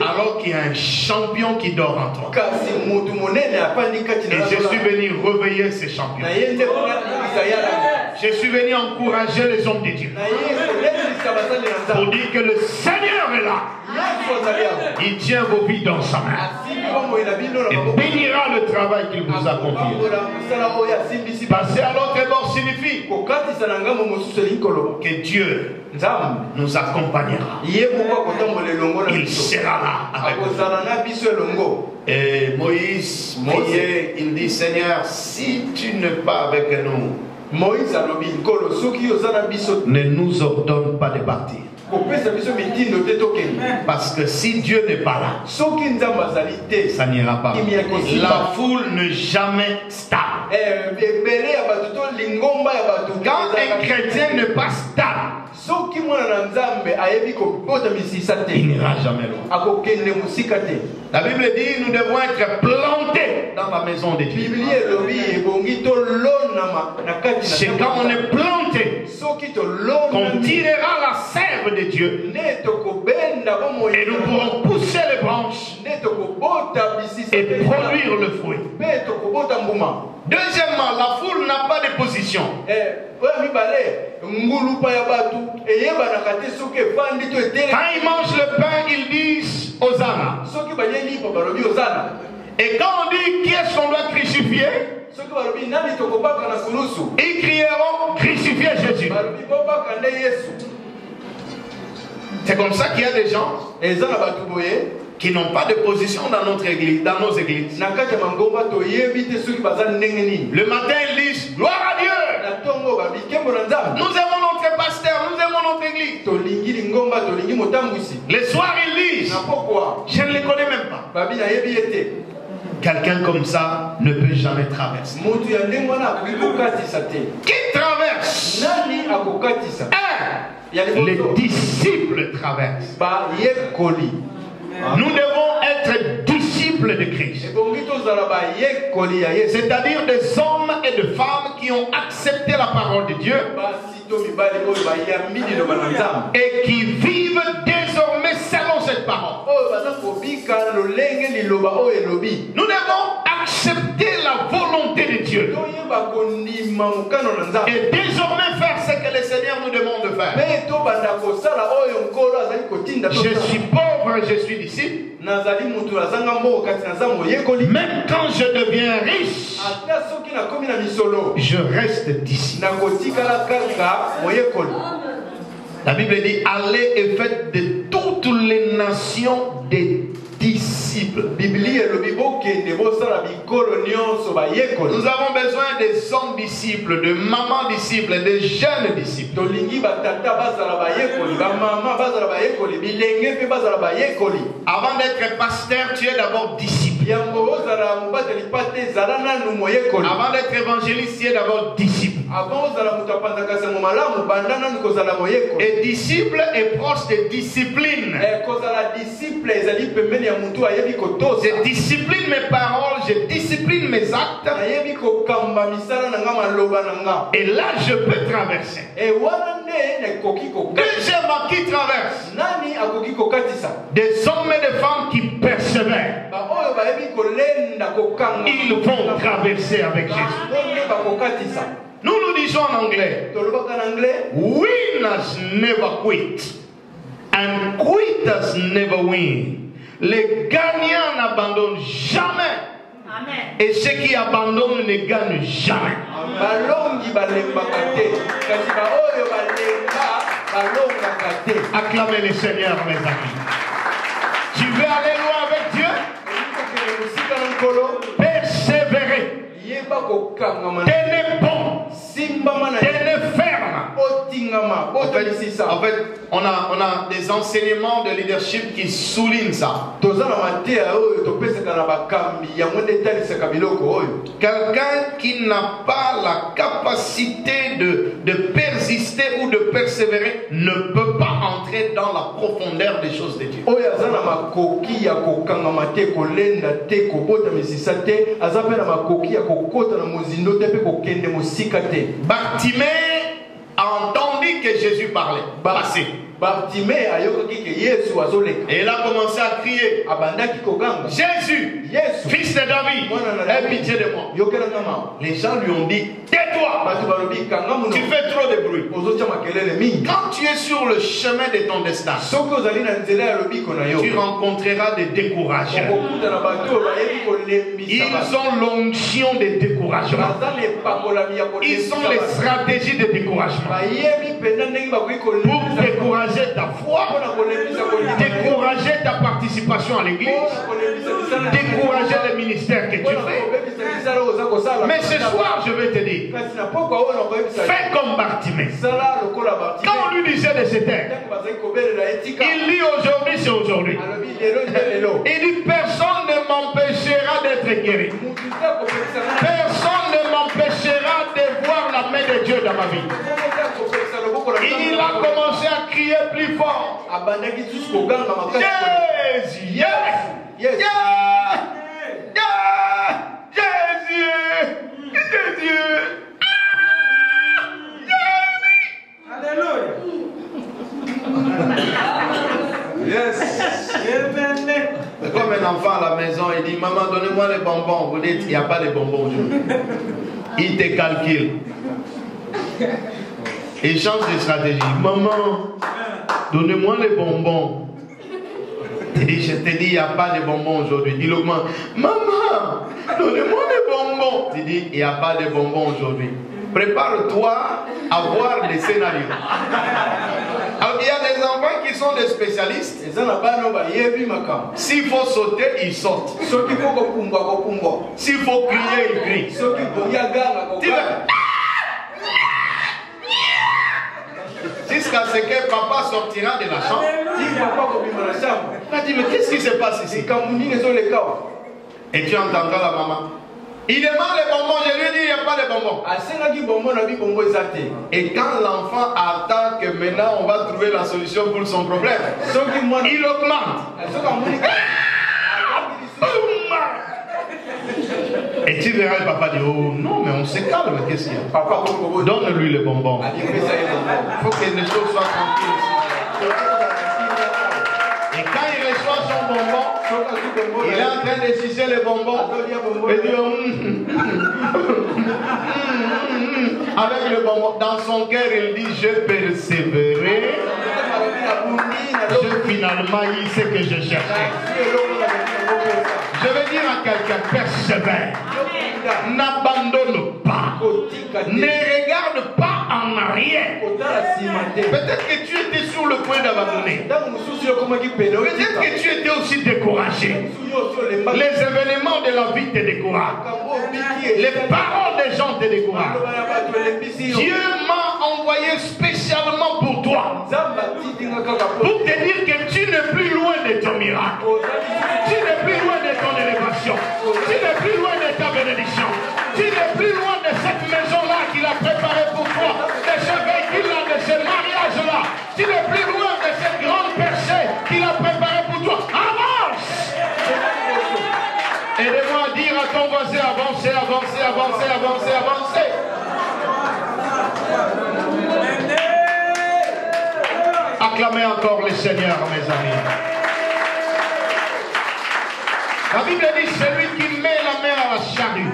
Speaker 3: Alors qu'il y a un champion qui dort en toi. Et je suis venu réveiller ces champions. Je suis venu encourager les hommes de Dieu. Pour dire que le Seigneur est là. Il tient vos vies dans sa main. Et bénira le travail qu'il vous a confié. Passer à l'autre bord signifie que Dieu nous accompagnera. Il sera là avec nous. Et Moïse priait, il dit Seigneur, si tu n'es pas avec nous, Moïse
Speaker 4: ne nous ordonne pas de partir. Parce que si Dieu n'est pas là, ça n'ira pas. La foule n'est jamais stable. Quand un chrétien n'est pas stable, il n'ira jamais loin. La Bible dit nous devons être plantés dans la maison de Dieu. C'est quand on est planté qu'on tirera la sève de Dieu et nous pourrons pousser les branches et produire le fruit. Deuxièmement, la foule n'a pas de position. Quand ils mangent le pain, ils disent Hosanna. Et quand on dit qui est-ce qu'on doit crucifier, ils crieront crucifier Jésus. C'est comme ça qu'il y a des gens qui n'ont pas de position dans notre église, dans nos églises. Le matin, ils disent gloire à Dieu. Nous aimons notre pasteur, nous aimons notre église. Les soirs, ils disent je ne les connais même pas. Quelqu'un comme ça ne peut jamais traverser. Qui traverse? Les disciples traversent. Nous devons être disciples de Christ. C'est-à-dire des hommes et de femmes qui ont accepté la parole de Dieu et qui vivent désormais selon cette parole. Nous devons accepter la volonté de Dieu et désormais faire ce que le Seigneur nous demande de faire. Je suis pauvre, je suis disciple. Même quand je deviens riche, je reste disciple. La Bible dit allez et faites de toutes les nations des disciples. Nous avons besoin des hommes disciples, de mamans disciples, de jeunes disciples. Avant d'être pasteur, tu es d'abord disciple. Avant d'être évangéliste, tu es d'abord disciple. Et disciple est proche de discipline. Je discipline mes paroles, je discipline mes actes. Et là, je peux traverser. Deuxièmement, qui traverse? Des hommes et des femmes qui persévèrent. Ils vont traverser avec Jésus. Nous disons en anglais, winners never quit and quitters never win. Les gagnants n'abandonnent jamais. Amen. Et ceux qui abandonnent ne gagnent jamais. Acclamez le Seigneur, mes amis. Tu veux aller loin avec Dieu? Persévérer. Tenez bon. Tenez ferme. En fait, on a des enseignements de leadership qui soulignent ça. Quelqu'un qui n'a pas la capacité de persister ou de persévérer ne peut pas entrer dans la profondeur des choses de Dieu. Bartimée a entendu que Jésus parlait. Passé. Et il a commencé à crier Jésus, fils de David, aie pitié de moi. Les gens lui ont dit tais-toi, tu fais trop de bruit. Quand tu es sur le chemin de ton destin, tu rencontreras des décourageurs. Ils ont l'onction de découragement. Ils ont les stratégies de découragement pour décourager ta foi, décourager ta participation à l'église, décourager le ministère que tu fais, Mais ce soir, je vais te dire, fais comme Bartimée. Quand on lui disait de s'éteindre, il dit aujourd'hui, c'est aujourd'hui. Il dit, personne ne m'empêchera d'être guéri. Personne ne m'empêchera de voir la main de Dieu dans ma vie. Il a commencé à crier plus fort. Jésus, Jésus, Jésus.
Speaker 5: Alléluia. Yes.
Speaker 4: Comme un enfant à la maison, il dit, maman, donnez-moi les bonbons. Vous dites, il n'y a pas de bonbons aujourd'hui. Il te calcule. Il change de stratégie. Maman, donnez-moi les bonbons. Il dit, je te dis, il n'y a pas de bonbons aujourd'hui. Il augmente. Maman, donnez-moi les bonbons. Il dit, il n'y a pas de bonbons aujourd'hui. Prépare-toi à voir les scénarios. Alors, il y a des enfants qui sont des spécialistes. S'il faut sauter, ils sautent. S'il faut crier, ils crient. Jusqu'à ce que papa sortira de la chambre. Il a dit, mais qu'est-ce qui se passe ici? Et tu entendras la maman. Il demande les bonbons, je lui ai dit, il n'y a pas de bonbons. Et quand l'enfant attend que maintenant on va trouver la solution pour son problème, il augmente. Et tu verras le papa dire, oh non, mais on se calme, qu'est-ce qu'il y a? Donne-lui les bonbons. Il faut que les choses soient tranquilles. Et quand il reçoit son bonbon, il est en train de sucer les bonbons. Et dit, avec le bonbon, dans son cœur, il dit, je persévérerai. Finalement, il sait que je cherchais. Je veux dire à quelqu'un, persévère. N'abandonne pas. Ne regarde pas en arrière. Peut-être que tu étais sur le point d'abandonner. Peut-être que tu étais aussi découragé. Les événements de la vie te découragent. Les paroles des gens te découragent. Dieu m'a envoyé spécialement pour toi. Pour te dire que tu n'es plus loin de ton miracle. Tu n'es plus loin de ton élévation. Tu n'es plus loin de ta bénédiction. Tu n'es plus loin de cette maison-là qu'il a préparée pour toi. De ce véhicule-là, de ce mariage-là. Tu n'es plus loin de cette grande percée qu'il a préparée pour toi. Avance! Aidez-moi à dire à ton voisin, avancez, avancez, avancez, avancez, avancez. Acclamez encore le Seigneur, mes amis. La Bible dit, celui qui met la main à la charrue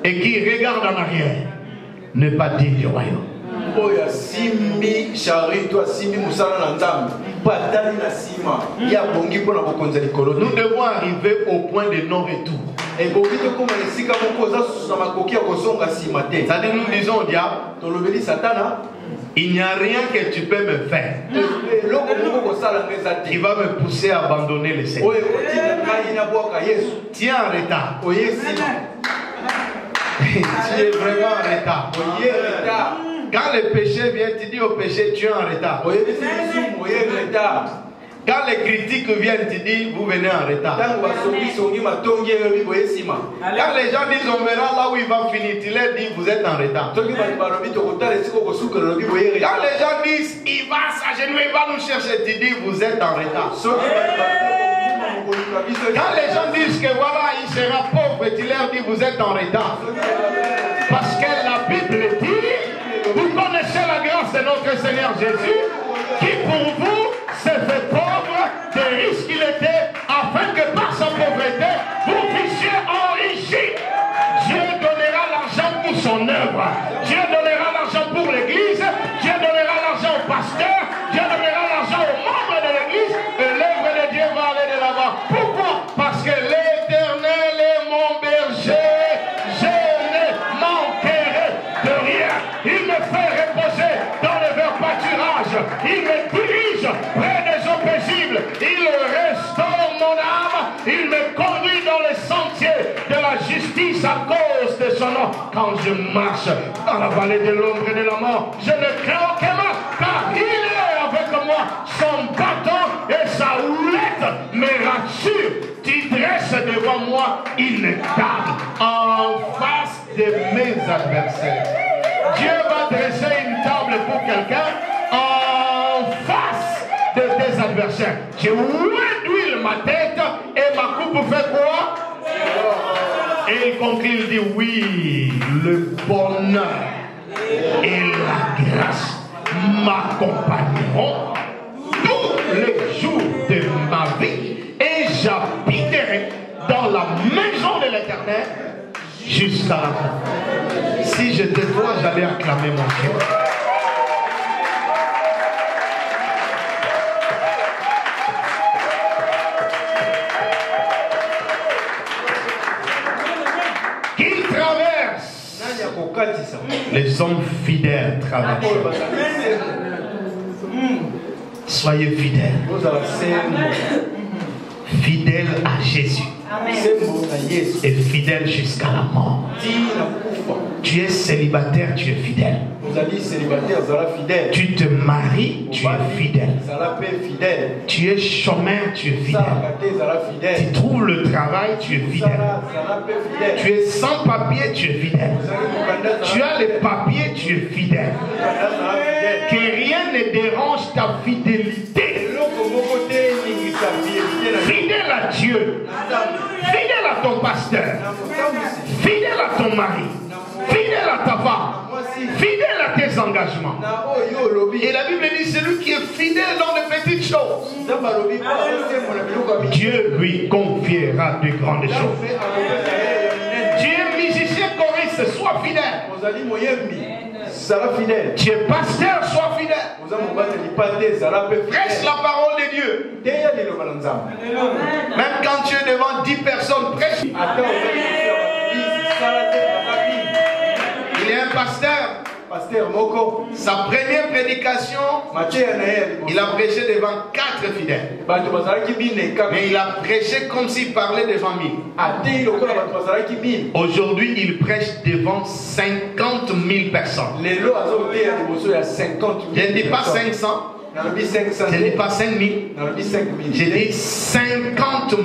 Speaker 4: et qui regarde en arrière n'est pas digne du royaume. Nous devons arriver au point de non-retour. C'est-à-dire, nous disons au diable, il n'y a rien que tu peux me faire qui va me pousser à abandonner le Seigneur. Tu es en retard. Tu es vraiment en retard. Quand le péché vient, tu dis au péché, tu es en retard. Quand les critiques viennent, tu dis, vous venez en retard. Quand les gens disent, on verra là où il va finir, tu leur dis, vous êtes en retard. Quand les gens disent, il va s'agenouiller, il va nous chercher, tu dis, vous êtes en retard. Quand les gens disent que voilà, il sera pauvre, tu leur dis, vous êtes en retard. Parce que la Bible dit, vous connaissez la grâce de notre Seigneur Jésus, qui pour vous s'est fait pauvre des risques qu'il était, afin que par sa pauvreté, vous puissiez enrichir. Dieu donnera l'argent pour son œuvre. Dieu donnera l'argent pour l'église. Dieu donnera l'argent au pasteur. Dieu donnera l'argent aux membres de l'église. Et l'œuvre de Dieu va aller de l'avant. Pourquoi? Parce que l'Éternel est mon berger. Je ne manquerai de rien. Il me fait reposer dans les verts pâturages. Il me dirige près des eaux paisibles. Il restaure mon âme. Il me conduit dans les sentiers de la justice à cause moi. Quand je marche dans la vallée de l'ombre et de la mort, je ne crains aucun mal, car il est avec moi. Son bâton et sa houlette me rassurent. Tu dresses devant moi une table en face de mes adversaires. Dieu va dresser une table pour quelqu'un en face de tes adversaires. Tu d'huile ma tête et ma coupe fait quoi? Et il conclut, il dit oui, le bonheur et la grâce m'accompagneront tous les jours de ma vie et j'habiterai dans la maison de l'Éternel jusqu'à la fin. Si j'étais toi, j'allais acclamer mon Dieu. Qui traverse? Les hommes fidèles traversent. Soyez fidèles. Fidèles à Jésus. Et fidèle jusqu'à la mort. Tu es célibataire, tu es fidèle. Tu te maries, tu es fidèle. Tu es chômeur, tu es fidèle. Tu trouves le travail, tu es fidèle. Tu es sans papier, tu es fidèle. Tu as les papiers, tu es fidèle. Que rien ne dérange ta fidélité. Fidèle à Dieu, fidèle à ton pasteur, fidèle à ton mari, fidèle à ta femme, fidèle à tes engagements. Et la Bible dit celui qui est fidèle dans les petites choses, Dieu lui confiera de grandes choses. Tu es musicien choriste, sois fidèle. Tu es pasteur, sois fidèle. Prêche la parole de Dieu. Même quand tu es devant 10 personnes, prêche. Il est un pasteur. Sa première prédication, il a prêché devant 4 fidèles. Mais il a prêché comme s'il parlait devant 1000. Aujourd'hui, il prêche devant 50 000 personnes. Je ne dis pas 500. Je ne dis pas 5 000. Je dis 50 000.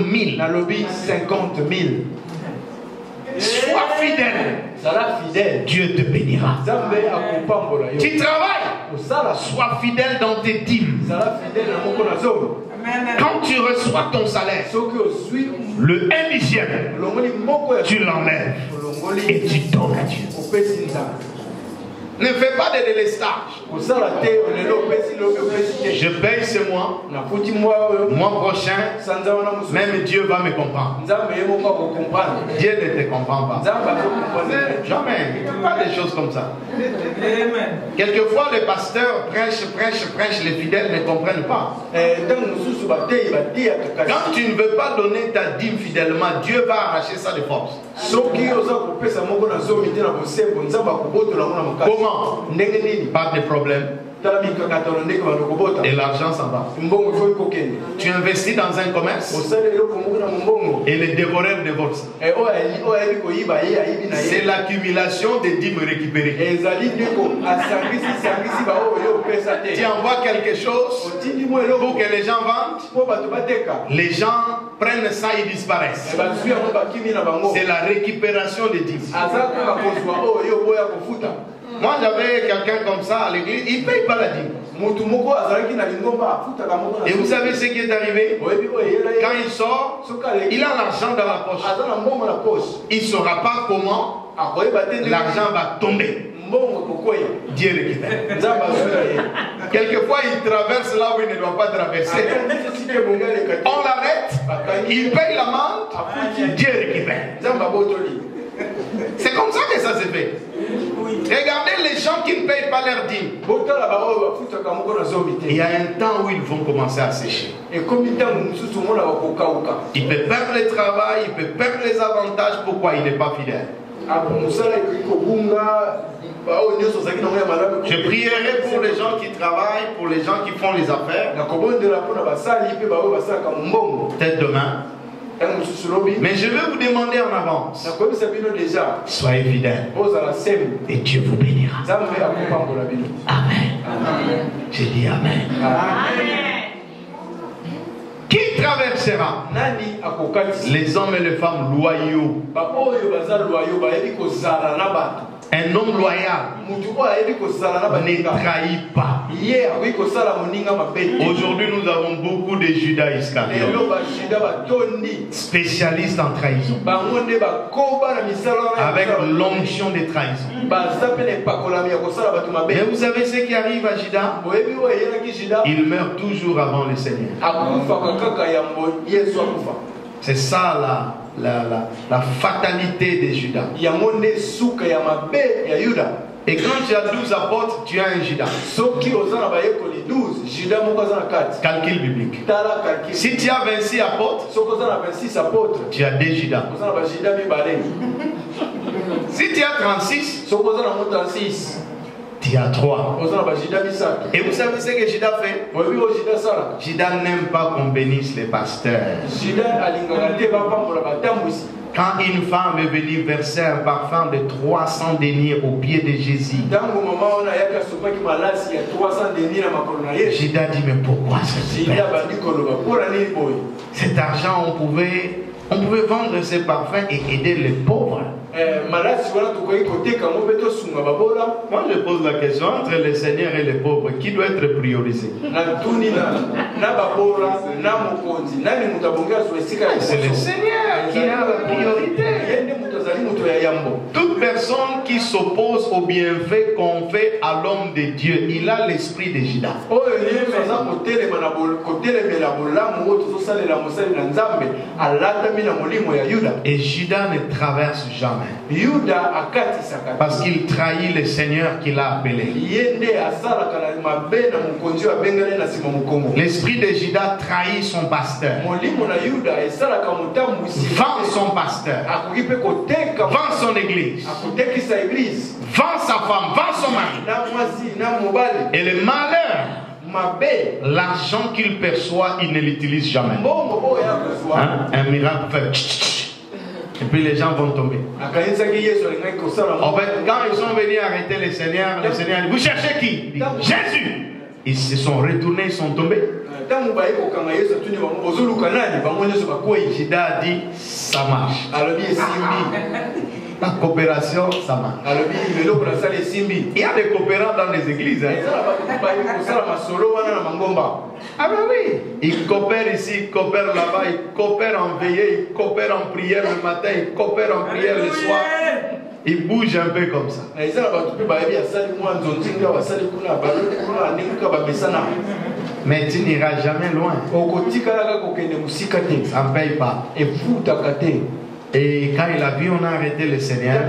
Speaker 4: Sois fidèle. Dieu te bénira. Tu travailles. Sois fidèle dans tes dîmes. Quand tu reçois ton salaire, le 1/10, tu l'enlèves et tu donnes à Dieu. Ne fais pas de délestage. Je paye ce mois. Mois prochain, même Dieu va me comprendre. Dieu ne te comprend pas. Jamais. Pas des choses comme ça. Quelquefois, les pasteurs prêchent, les fidèles ne comprennent pas. Quand tu ne veux pas donner ta dîme fidèlement, Dieu va arracher ça de force. Comment? Pas de problème. Et l'argent s'en va. Tu investis dans un commerce et les dévoreurs divorcent. C'est l'accumulation des dîmes récupérées. Tu envoies quelque chose pour que les gens vendent. Les gens prennent ça et disparaissent. C'est la récupération des dîmes. Moi j'avais quelqu'un comme ça à l'église, il ne paye pas la dîme. Et vous savez ce qui est arrivé? Quand il sort, il a l'argent dans la poche. Il ne saura pas comment l'argent va tomber. Dieu récupère. Quelquefois il traverse là où il ne doit pas traverser. On l'arrête, il paye l'amende, Dieu récupère. C'est comme ça que ça se fait. Regardez les gens qui ne payent pas leur dîme. Il y a un temps où ils vont commencer à sécher. Il peut perdre le travail, il peut perdre les avantages. Pourquoi il n'est pas fidèle? Je prierai pour les gens qui travaillent, pour les gens qui font les affaires. Peut-être demain.
Speaker 3: Mais je vais vous demander en avance. Soyez fidèles. Et Dieu vous bénira. Amen. J'ai dit Amen. Qui traversera? Les hommes et les femmes loyaux. Un homme loyal ne trahit pas. Aujourd'hui, nous avons beaucoup de Judas Iscariotes, spécialistes en trahison, avec l'onction des trahisons. Mais vous savez ce qui arrive à Judas? Il meurt toujours avant le Seigneur. C'est ça la fatalité de Judas. Et quand tu as 12 apôtres, tu as un Judas. Calcul biblique. Si tu as 26 apôtres, tu as 2 Judas. Si tu as 36, tu as 3. Et vous savez ce que Judas fait? Judas n'aime pas qu'on bénisse les pasteurs. Quand une femme est venue verser un parfum de 300 deniers aux pieds de Jésus, Judas dit, mais pourquoi cet argent, on pouvait vendre ces parfums et aider les pauvres. Moi je pose la question, entre les seigneurs et les pauvres, qui doit être priorisé? C'est le Seigneur qui a la priorité. Toute personne qui s'oppose au bienfait qu'on fait à l'homme de Dieu, il a l'esprit de Judas. Et Judas ne traverse jamais, parce qu'il trahit le Seigneur qu'il a appelé. L'esprit de Judas trahit son pasteur, vend son pasteur, vend son église, vend sa femme, vend son mari. Et le malheur, l'argent qu'il perçoit, il ne l'utilise jamais. Un miracle fait. Et puis les gens vont tomber. En fait, quand ils sont venus arrêter le Seigneur dit, vous cherchez qui? Jésus. Ils se sont retournés, ils sont tombés. Judas a dit, ça marche. La coopération, ça marche. Il y a des coopérants dans les églises. Ah ben oui. Ils coopèrent ici, ils coopèrent là-bas, ils coopèrent en veillée, ils coopèrent en prière le matin, ils coopèrent en prière le soir. Ils bougent un peu comme ça. Mais tu n'iras jamais loin. Ça ne paye pas. Et quand il a vu, on a arrêté le Seigneur,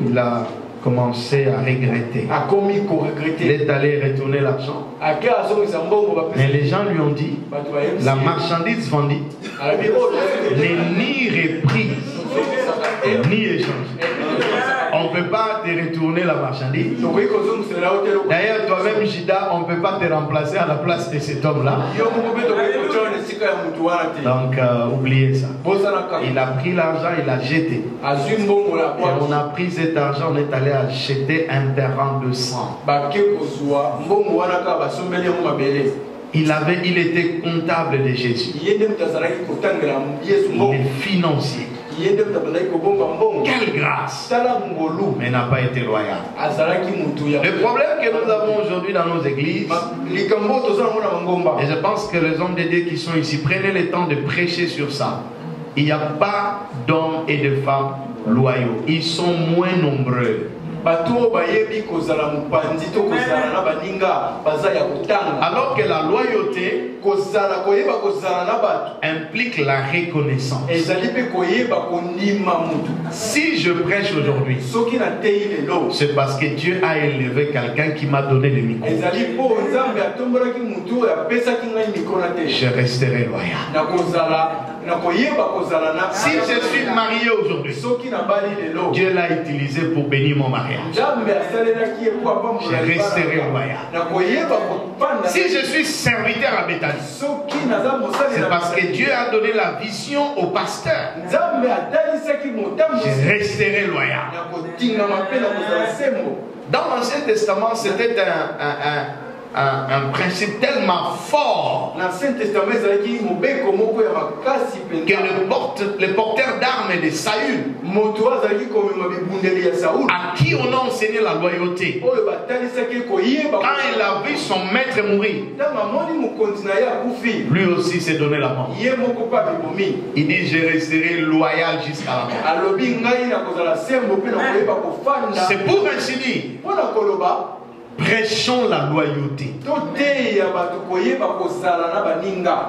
Speaker 3: il a commencé à regretter. Il est allé retourner l'argent. Mais les gens lui ont dit, la marchandise vendue n'est ni reprise ni échangée. On ne peut pas te retourner la marchandise. D'ailleurs, toi-même, Judas, on ne peut pas te remplacer à la place de cet homme-là. Donc, oubliez ça. Il a pris l'argent, il a jeté. Et on a pris cet argent, on est allé acheter un terrain de sang. Il était comptable de Jésus. Il est financier. Quelle grâce! Mais n'a pas été loyal. Le problème que nous avons aujourd'hui dans nos églises, et je pense que les hommes de Dieu qui sont ici, prenez le temps de prêcher sur ça. Il n'y a pas d'hommes et de femmes loyaux. Ils sont moins nombreux. Alors que la loyauté implique la reconnaissance. Si je prêche aujourd'hui, c'est parce que Dieu a élevé quelqu'un qui m'a donné le micro. Je resterai loyal.
Speaker 4: Si je suis marié aujourd'hui, Dieu l'a utilisé pour bénir mon mariage. Je resterai loyal. Si je suis serviteur à Bethany, c'est parce que Dieu a donné la vision au pasteur. Je resterai loyal. Dans l'Ancien Testament, c'était un principe tellement fort que le porteur d'armes de Saül, à qui on a enseigné la loyauté, quand il a vu son maître mourir, lui aussi s'est donné la mort. Il dit: je resterai loyal jusqu'à la mort. C'est pour ainsi dire, prêchons la loyauté.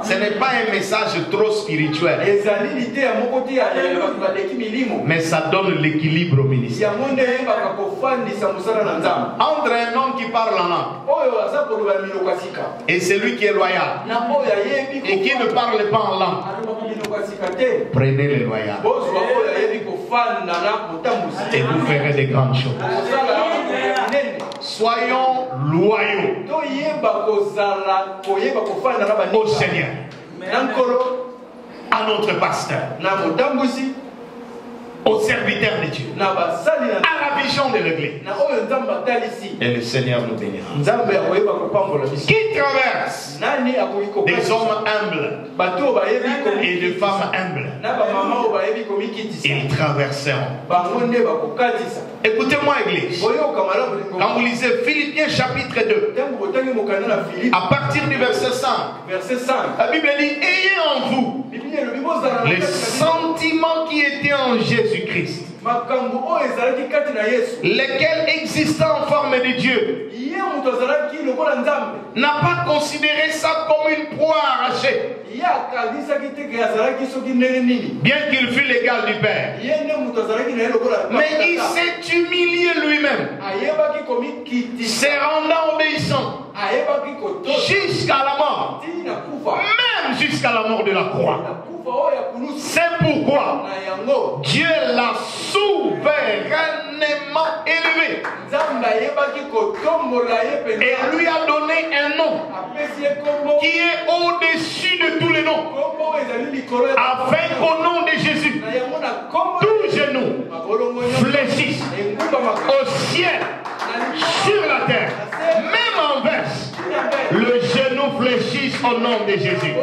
Speaker 4: Ce n'est pas un message trop spirituel, mais ça donne l'équilibre au ministère. Entre un homme qui parle en langue et celui qui est loyal et qui ne parle pas en langue, prenez le loyal et vous ferez des grandes choses. Soyons loyaux au Seigneur, à notre pasteur, au serviteur de Dieu, à la vision de l'église. Et le Seigneur nous bénira. Qui traverse des hommes humbles et des femmes humbles, ils traverseront. Écoutez-moi, église. Quand vous lisez Philippiens chapitre 2, à partir du verset 5, la Bible dit: ayez en vous les sentiments qui étaient en Jésus-Christ, lesquels existant en forme de Dieu, n'a pas considéré ça comme une proie arrachée, bien qu'il fût l'égal du Père, mais il s'est humilié lui-même, se rendant obéissant jusqu'à la mort, même jusqu'à la mort de la croix. C'est pourquoi Dieu l'a souverainement élevé et lui a donné un nom qui est au-dessus de tous les noms, afin qu'au nom de Jésus, tous genoux fléchissent au ciel, sur la terre, même en verse, le genou fléchisse au nom de Jésus.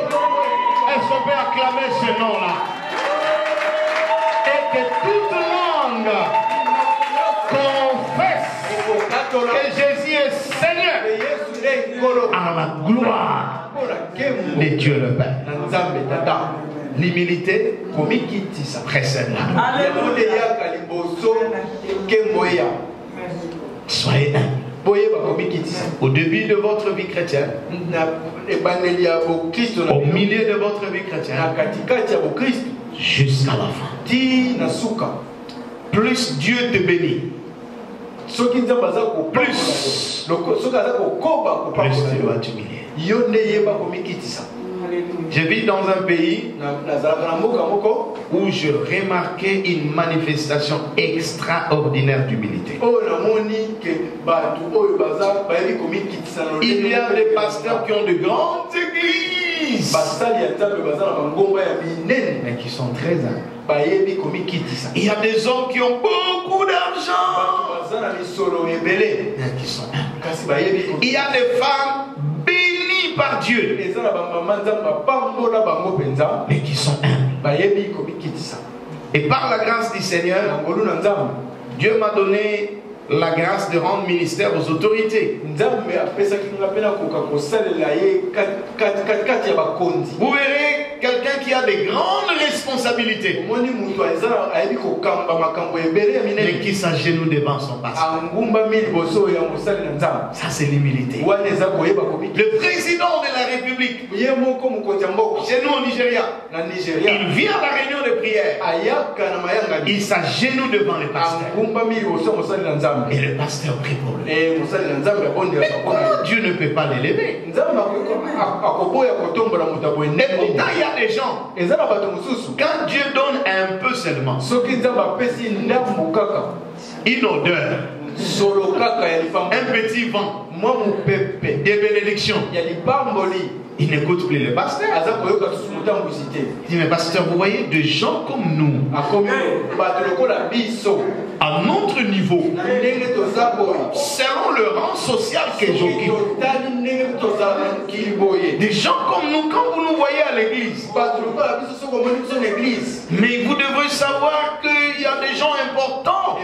Speaker 4: Est-ce qu'on peut acclamer ce nom-là? Et que toute langue confesse que Jésus est Seigneur, à la gloire de Dieu le Père. L'humilité précède la gloire. Soyez humbles. Au début de votre vie chrétienne, au milieu de votre vie chrétienne, jusqu'à la fin. Plus Dieu te bénit, plus tu dois t'humilier. Je vis dans un pays où je remarquais une manifestation extraordinaire d'humilité. Il y a des pasteurs qui ont de grandes églises, mais qui sont très humbles. Il y a des hommes qui ont beaucoup d'argent, mais qui sont humbles. Il y a des femmes bénies par Dieu, mais qui sont humbles. Et par la grâce du Seigneur, Dieu m'a donné la grâce de rendre ministère aux autorités. Vous verrez quelqu'un qui a des grandes responsabilités, mais qui s'agenouille devant son pasteur. Ça, c'est l'humilité. Le président de la République, chez nous au Nigeria, il vient à la réunion de prière, il s'agenouille devant le pasteur, et le pasteur prie pour lui. Mais Dieu ne peut pas l'élever. Et pourtant, il y a des gens, quand Dieu donne un peu seulement, une odeur, un petit vent, des bénédictions, il n'écoute plus le pasteur. Il dit, mais pasteur, vous voyez, des gens comme nous, à notre niveau, selon le rang social que j'occupe, des gens comme nous, quand vous nous voyez à l'église, mais vous devez savoir qu'il y a des gens importants.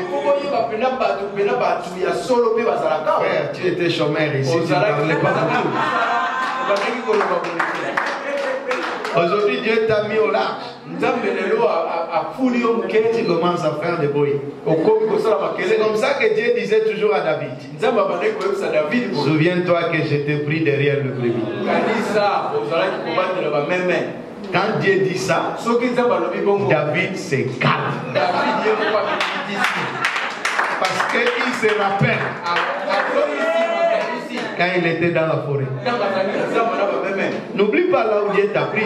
Speaker 4: Frère, tu étais chômeur ici, tu ne parlais pas beaucoup. Aujourd'hui, Dieu t'a mis au large. Tu commences à faire des bruits. C'est comme ça que Dieu disait toujours à David. Souviens-toi que je t'ai pris derrière le brebis. Quand Dieu dit ça, David se calme. Parce qu'il se rappelle quand il était dans la forêt. N'oublie pas là où Dieu t'a pris.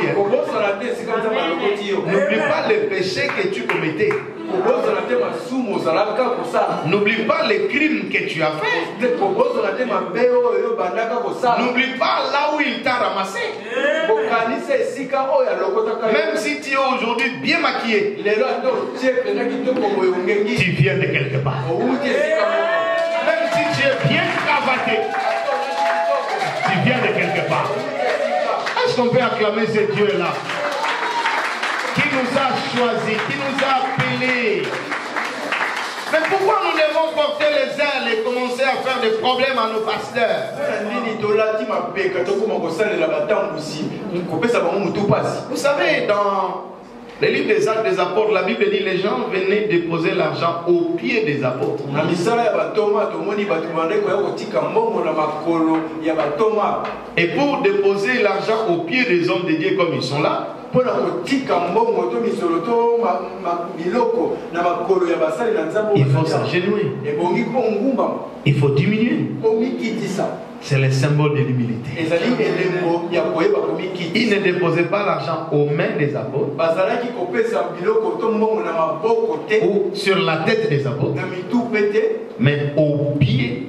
Speaker 4: N'oublie pas les péchés que tu commettais. N'oublie pas les crimes que tu as fait. N'oublie pas là où il t'a ramassé. Même si tu es aujourd'hui bien maquillé, tu viens de quelque part. Même si tu es bien cravaté, tu viens de quelque part. Est-ce qu'on peut acclamer ce Dieu-là qui nous a choisis, qui nous a appelés? Mais pourquoi nous devons porter les ailes et commencer à faire des problèmes à nos pasteurs? Vous savez, dans les livres des Actes des Apôtres, la Bible dit les gens venaient déposer l'argent aux pieds des apôtres. Et pour déposer l'argent aux pieds des hommes de Dieu comme ils sont là, il faut s'agenouiller. Il faut diminuer. C'est le symbole de l'humilité. Il ne déposait pas l'argent aux mains des apôtres ou sur la tête des apôtres, mais aux pieds.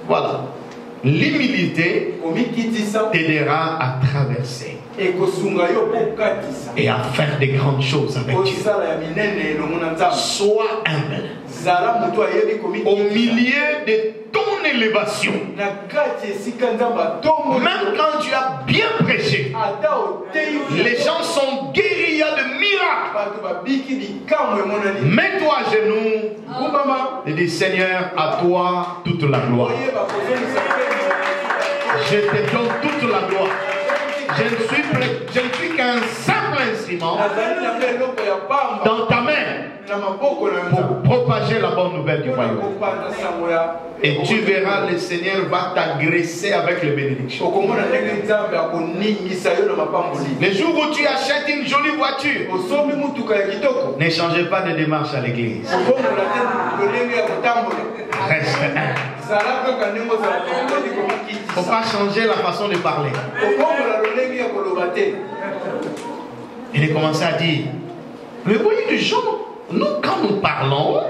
Speaker 4: Voilà. L'humilité t'aidera à traverser et à faire des grandes choses avec Dieu. Sois humble au milieu de ton élévation. Même quand tu as bien prêché, les gens sont guéris, il y a de miracles. Mets-toi à genoux et dis, Seigneur, à toi toute la gloire. Je te donne toute la gloire. Je ne suis qu'un simple instrument dans ta main pour propager la bonne nouvelle du royaume. Et tu verras, le Seigneur va t'agresser avec les bénédictions. Le jour où tu achètes une jolie voiture, ne changez pas de démarche à l'église. Reste un. Il ne faut pas changer la façon de parler. Il a commencé à dire, mais voyez des gens, nous quand nous parlons,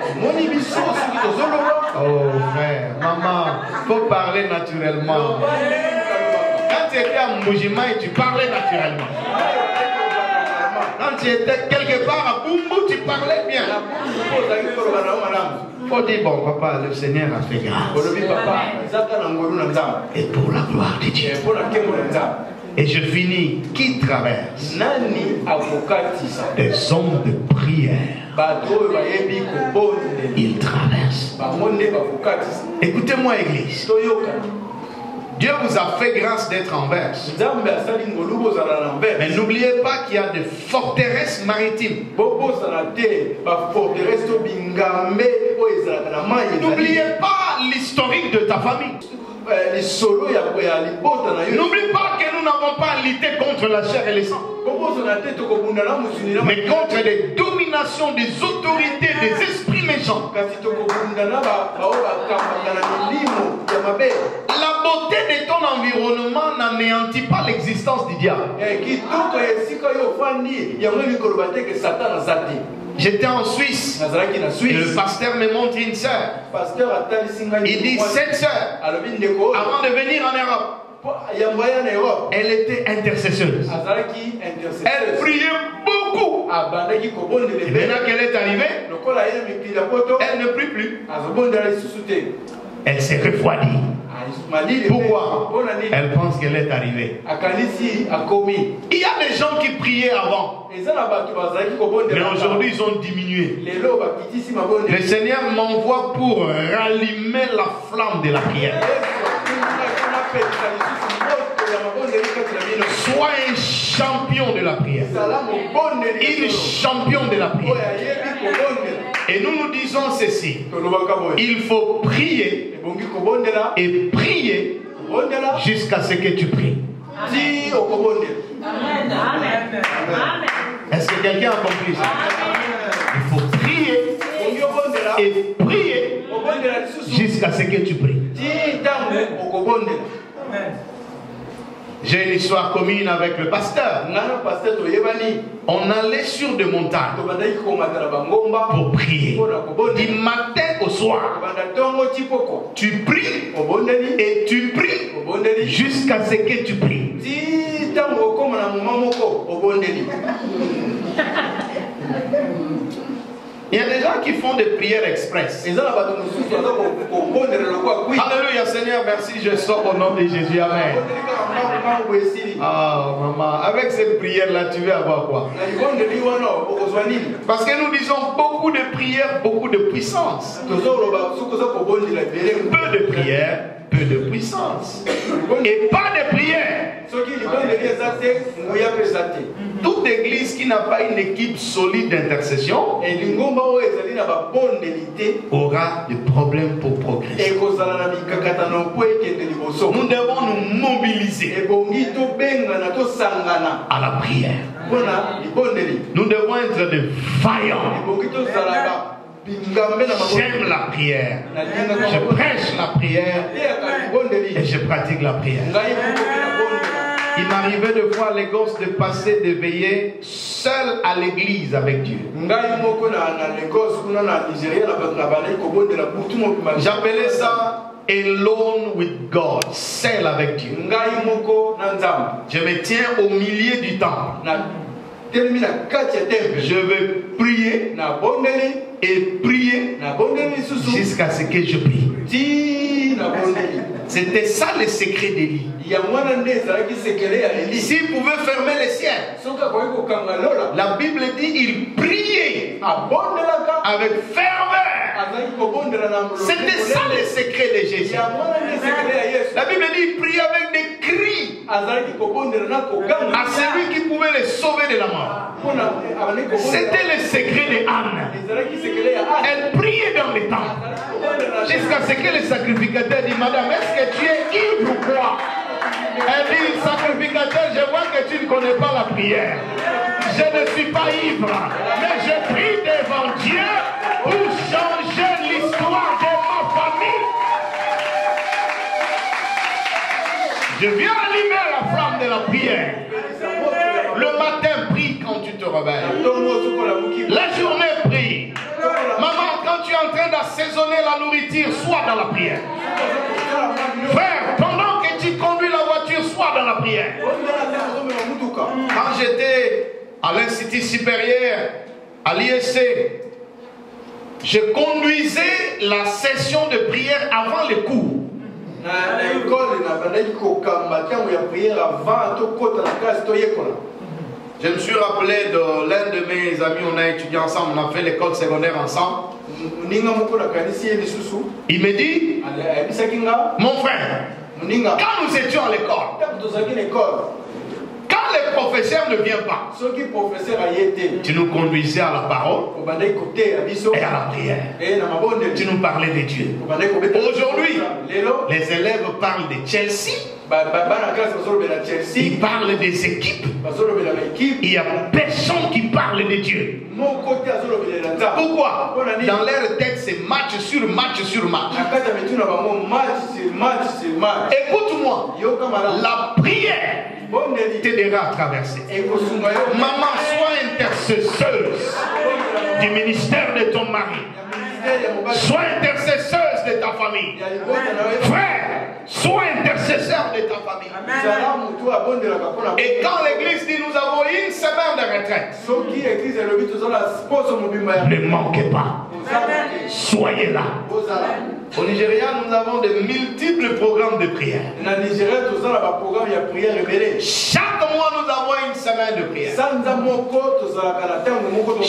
Speaker 4: oh frère, maman, il faut parler naturellement. Quand tu étais à Moujima et tu parlais naturellement. Quand tu étais quelque part à Bumbu, tu parlais bien. Il faut dire, bon papa, le Seigneur a fait grâce. Et pour la gloire de Dieu. Et je finis, qui traverse? Des hommes de prière. Ils traversent. Écoutez-moi, Église. Dieu vous a fait grâce d'être en verse. Mais n'oubliez pas qu'il y a des forteresses maritimes. N'oubliez pas l'historique de ta famille. N'oublie pas que nous n'avons pas à lutter contre la chair et le sang, mais contre les dominations des autorités, des esprits méchants. La beauté de ton environnement n'anéantit pas l'existence du diable. J'étais en Suisse et le pasteur me montre une sœur. Il dit cette sœur, avant de venir en Europe, elle était intercesseuse. Elle priait beaucoup. Et maintenant qu'elle est arrivée, elle ne prie plus. Elle s'est refroidie. Pourquoi? Elle pense qu'elle est arrivée. Il y a des gens qui priaient avant, mais aujourd'hui ils ont diminué. Le Seigneur m'envoie pour rallumer la flamme de la prière. Sois un champion de la prière. Une champion de la prière. Et nous disons ceci: il faut prier et prier jusqu'à ce que tu pries. Est-ce que quelqu'un a compris ça? Il faut prier et prier jusqu'à ce que tu pries. J'ai une histoire commune avec le pasteur. On allait sur des montagnes pour prier. Du matin au soir, tu pries et tu pries jusqu'à ce que tu pries. Il y a des gens qui font des prières express. Alléluia, Seigneur, merci, je sors au nom de Jésus. Amen. Ah, maman, avec cette prière-là, tu veux avoir quoi? Parce que nous disons beaucoup de prières, beaucoup de puissance. Peu de prières, peu de puissance. Et pas de prière. Toute église qui n'a pas une équipe solide d'intercession aura des problèmes pour progresser. Nous devons nous mobiliser à la prière. Nous devons être des vaillants. J'aime la prière. Je prêche la prière et je pratique la prière. Il m'arrivait de voir les gosses de passer des veillées seuls à l'église avec Dieu. J'appelais ça alone with God, seul avec Dieu. Je me tiens au milieu du temple. Je veux prier et prier jusqu'à ce que je prie. C'était ça le secret d'Élie. S'il pouvait fermer les ciels, la Bible dit il priait avec ferveur. C'était ça le secret de Jésus. La Bible dit il priait avec des cris à celui qui pouvait les sauver de la mort. C'était le secret de Anne. Elle priait dans les temps jusqu'à ce que le sacrificateur dit: Madame, est-ce que tu es ivre ou quoi? Elle dit: sacrificateur, je vois que tu ne connais pas la prière. Je ne suis pas ivre, mais je prie devant Dieu pour changer l'histoire de ma famille. Je viens allumer la flamme de la prière. Le matin, prie quand tu te réveilles. La journée, prie. Maman, quand tu es en train d'assaisonner la nourriture, sois dans la prière. Frère, pendant que tu conduis la voiture, sois dans la prière. Quand j'étais à l'Institut supérieur, à l'ISC, je conduisais la session de prière avant les cours. Je me suis rappelé de l'un de mes amis, on a étudié ensemble, on a fait l'école secondaire ensemble. Il me dit: mon frère, quand nous étions à l'école, quand le professeur ne vient pas, tu nous conduisais à la parole et à la prière. Tu nous parlais de Dieu. Aujourd'hui, les élèves parlent de Chelsea. Ils parlent des équipes. Il n'y a personne qui parle de Dieu. Pourquoi? Dans leur tête, c'est c'est match sur match sur match. Écoute-moi, la prière t'aidera à traverser. Maman, sois intercesseuse du ministère de ton mari. Sois intercesseuse de ta famille. Frère, sois intercesseur de ta famille. Et quand l'église dit nous avons une semaine de retraite, ne manquez pas. Soyez là. Au Nigeria, nous avons de multiples programmes de prière. Chaque mois, nous avons une semaine de prière.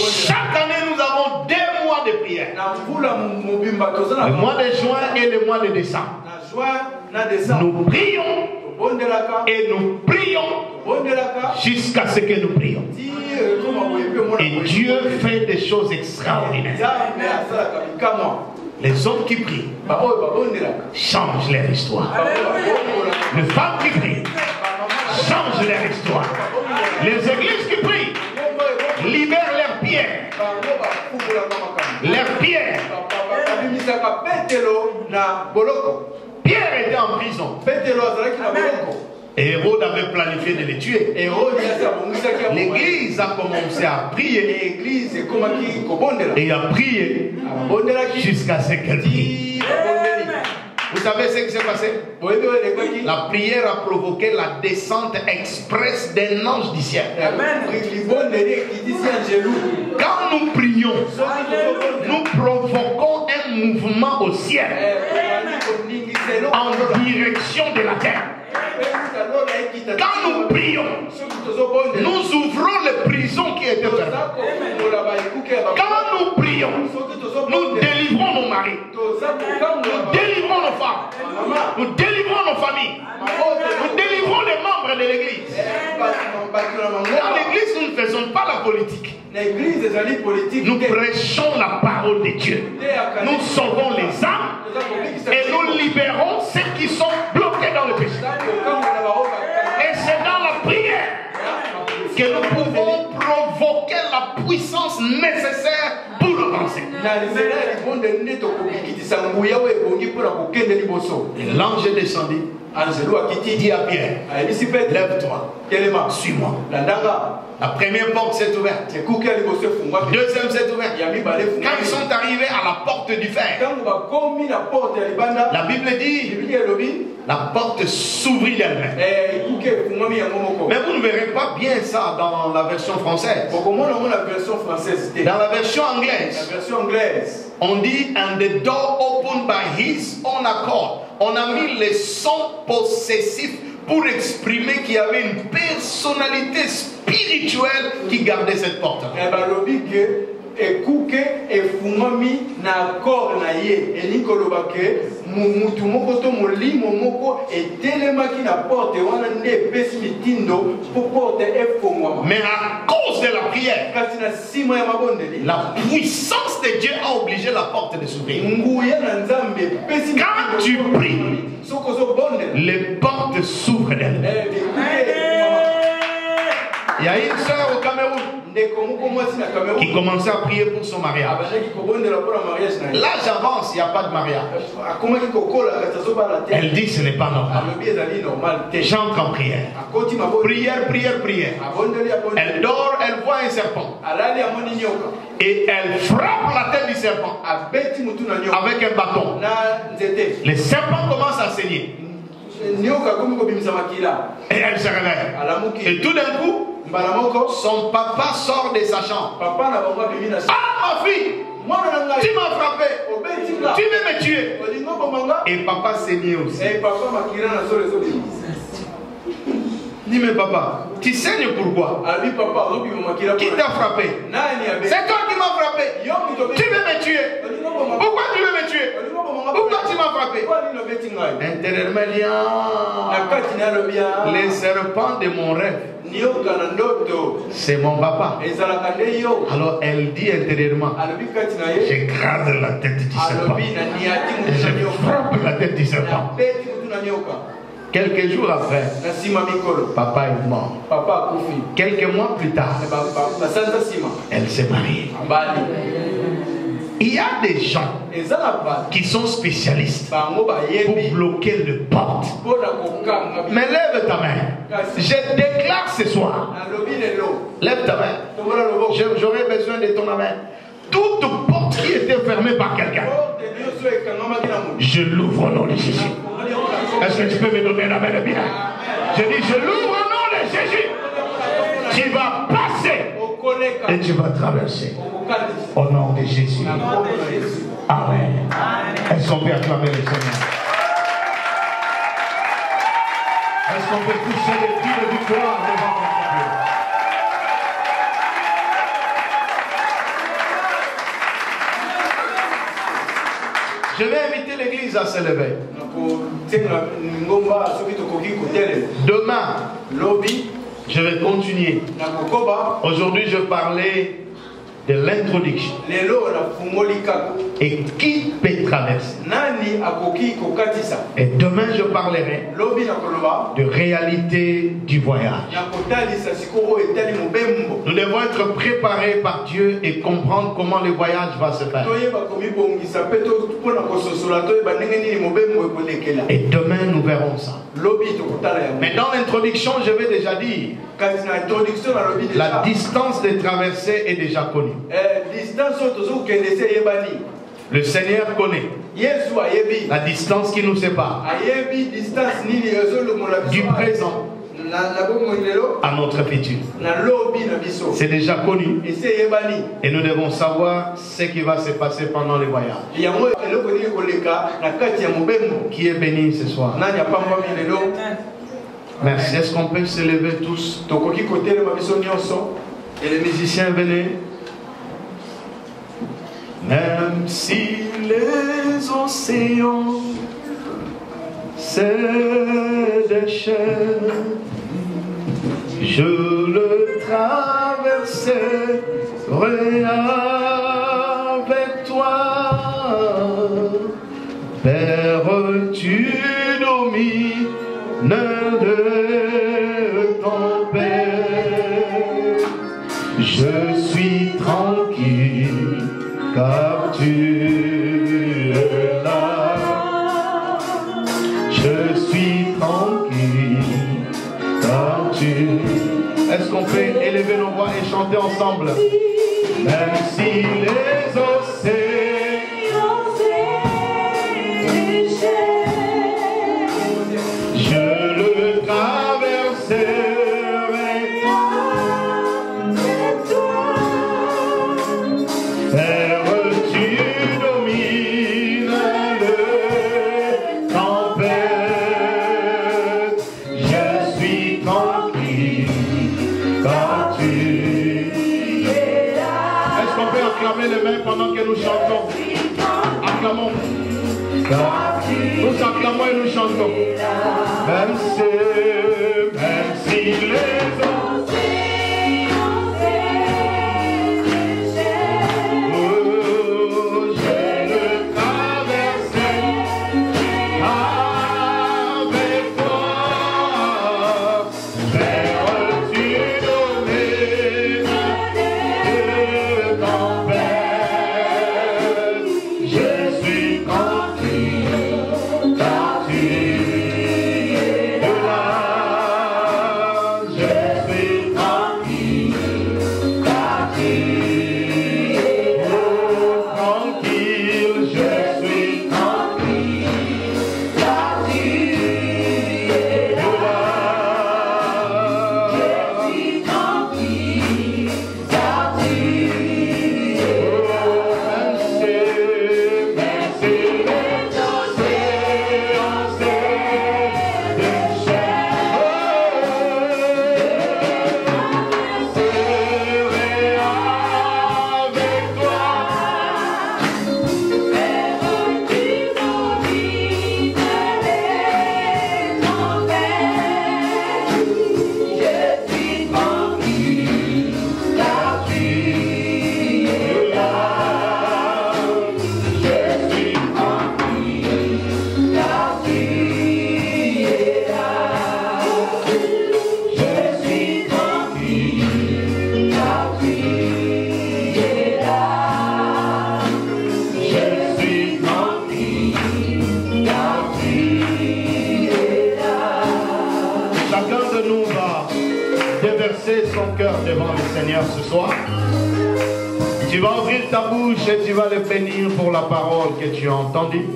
Speaker 4: Chaque année, nous avons 2 mois de prière. Le mois de juin et le mois de décembre. Nous prions et nous prions jusqu'à ce que nous prions. Et Dieu fait des choses extraordinaires. Les hommes qui prient changent leur histoire. Les femmes qui prient changent leur histoire. Les églises qui prient libèrent leurs pierres. Leurs pierres. Pierre était en prison. Et Hérode avait planifié de les tuer. L'église a commencé à prier. Et a prié jusqu'à ce qu'elle prie. Vous savez ce qui s'est passé? La prière a provoqué la descente express d'un ange du ciel. Quand nous prions, nous provoquons un mouvement au ciel en direction de la terre. Quand nous prions, nous ouvrons les prisons qui étaient fermées. Quand nous prions, nous délivrons nos maris, nous délivrons nos femmes, nous délivrons nos familles, nous délivrons les membres de l'église. Dans l'église, nous ne faisons pas la politique. Nous prêchons la parole de Dieu. Nous sauvons les âmes et nous libérons ceux qui sont bloqués dans le péché. Et c'est dans la prière que nous pouvons provoquer la puissance nécessaire pour avancer. Et l'ange est descendu. Dit à Pierre, lève-toi, suis-moi. La première porte s'est ouverte. Deuxième s'est ouverte. Quand ils sont arrivés à la porte du fer, la Bible dit, la porte s'ouvrit d'elle-même. Mais vous ne verrez pas bien ça dans la version française. Dans la version anglaise, on dit, and the door opened by his own accord. On a mis les sons possessifs pour exprimer qu'il y avait une personnalité spirituelle qui gardait cette porte. Ekuke efungami na akor na ye elikoloba ke mutu moko to molimo moko etelemaki na porte wana nde epesi mitindo po porte efungwama. Mais à cause de la prière, kasi na sima ya mabondeli, la puissance de Dieu a obligé la porte de s'ouvrir. Nguya na nzambe epesi. Quand tu pries, les portes s'ouvrent d'elles. Il y a une sœur au Cameroun qui commençait à prier pour son mariage. Là j'avance, il n'y a pas de mariage. Elle dit ce n'est pas normal. J'entre en prière. Prière. Elle dort, elle voit un serpent. Et elle frappe la tête du serpent avec un bâton. Le serpent commence à saigner. Et elle se réveille. Et tout d'un coup, son papa sort de sa chambre. Ah, ma fille, tu m'as frappé. Tu veux me tuer. Et papa saignait aussi. Dis mais papa, tu saignes pourquoi? Qui t'a frappé? C'est toi qui m'as frappé. Tu veux me tuer. Pourquoi tu veux me tuer? Pourquoi tu m'as frappé? Intérieurement, les serpents de mon rêve, c'est mon papa. Alors elle dit intérieurement, j'écrase la tête du serpent. Je frappe la tête du serpent. Quelques jours après, papa est mort. Quelques mois plus tard, elle s'est mariée. Il y a des gens qui sont spécialistes pour bloquer le porte. Mais lève ta main. Je déclare ce soir. Lève ta main. J'aurais besoin de ton main. Toute porte qui était fermée par quelqu'un, je l'ouvre au nom de Jésus. Est-ce que tu peux me donner la main de bien? Je dis, je l'ouvre au nom de Jésus. Tu vas passer et tu vas traverser au nom de Jésus. Amen. Est-ce qu'on peut acclamer le Seigneur? Est-ce qu'on peut toucher les pieds de victoire devant notre Dieu? Je vais inviter l'église à se lever. Demain, je vais continuer. Aujourd'hui, je parlais de l'introduction. Et qui peut traverser? Et demain, je parlerai de réalité du voyage. Nous devons être préparés par Dieu et comprendre comment le voyage va se faire. Et demain, nous verrons ça. Mais dans l'introduction, je vais déjà dire, la distance de traversée est déjà connue. Le Seigneur connaît la distance qui nous sépare du présent à notre futur. C'est déjà connu et nous devons savoir ce qui va se passer pendant le voyage. Qui est béni ce soir? Merci. Est-ce qu'on peut se lever tous? Et les musiciens venaient. Même si les océans se déchaînent, je le traverserai avec toi. Père, tu domines de tempête. Je suis tranquille car tu es là. Je suis tranquille car tu... Est-ce qu'on peut élever nos voix et chanter ensemble? Même si les océans se déchaînent, je le traverserai. Les mains pendant que nous chantons. Acclamons. Nous acclamons et nous chantons. Même si les océans je le traverserai avec toi. Père, tu domines de tempête. Je suis Seigneur ce soir. Tu vas ouvrir ta bouche et tu vas le bénir pour la parole que tu as entendue.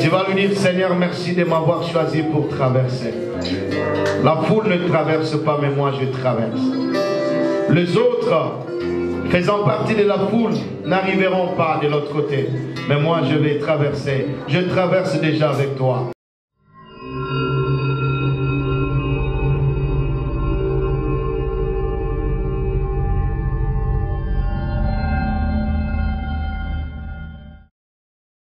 Speaker 4: Tu vas lui dire, Seigneur, merci de m'avoir choisi pour traverser. La foule ne traverse pas, mais moi je traverse. Les autres, faisant partie de la foule, n'arriveront pas de l'autre côté. Mais moi je vais traverser. Je traverse déjà avec toi.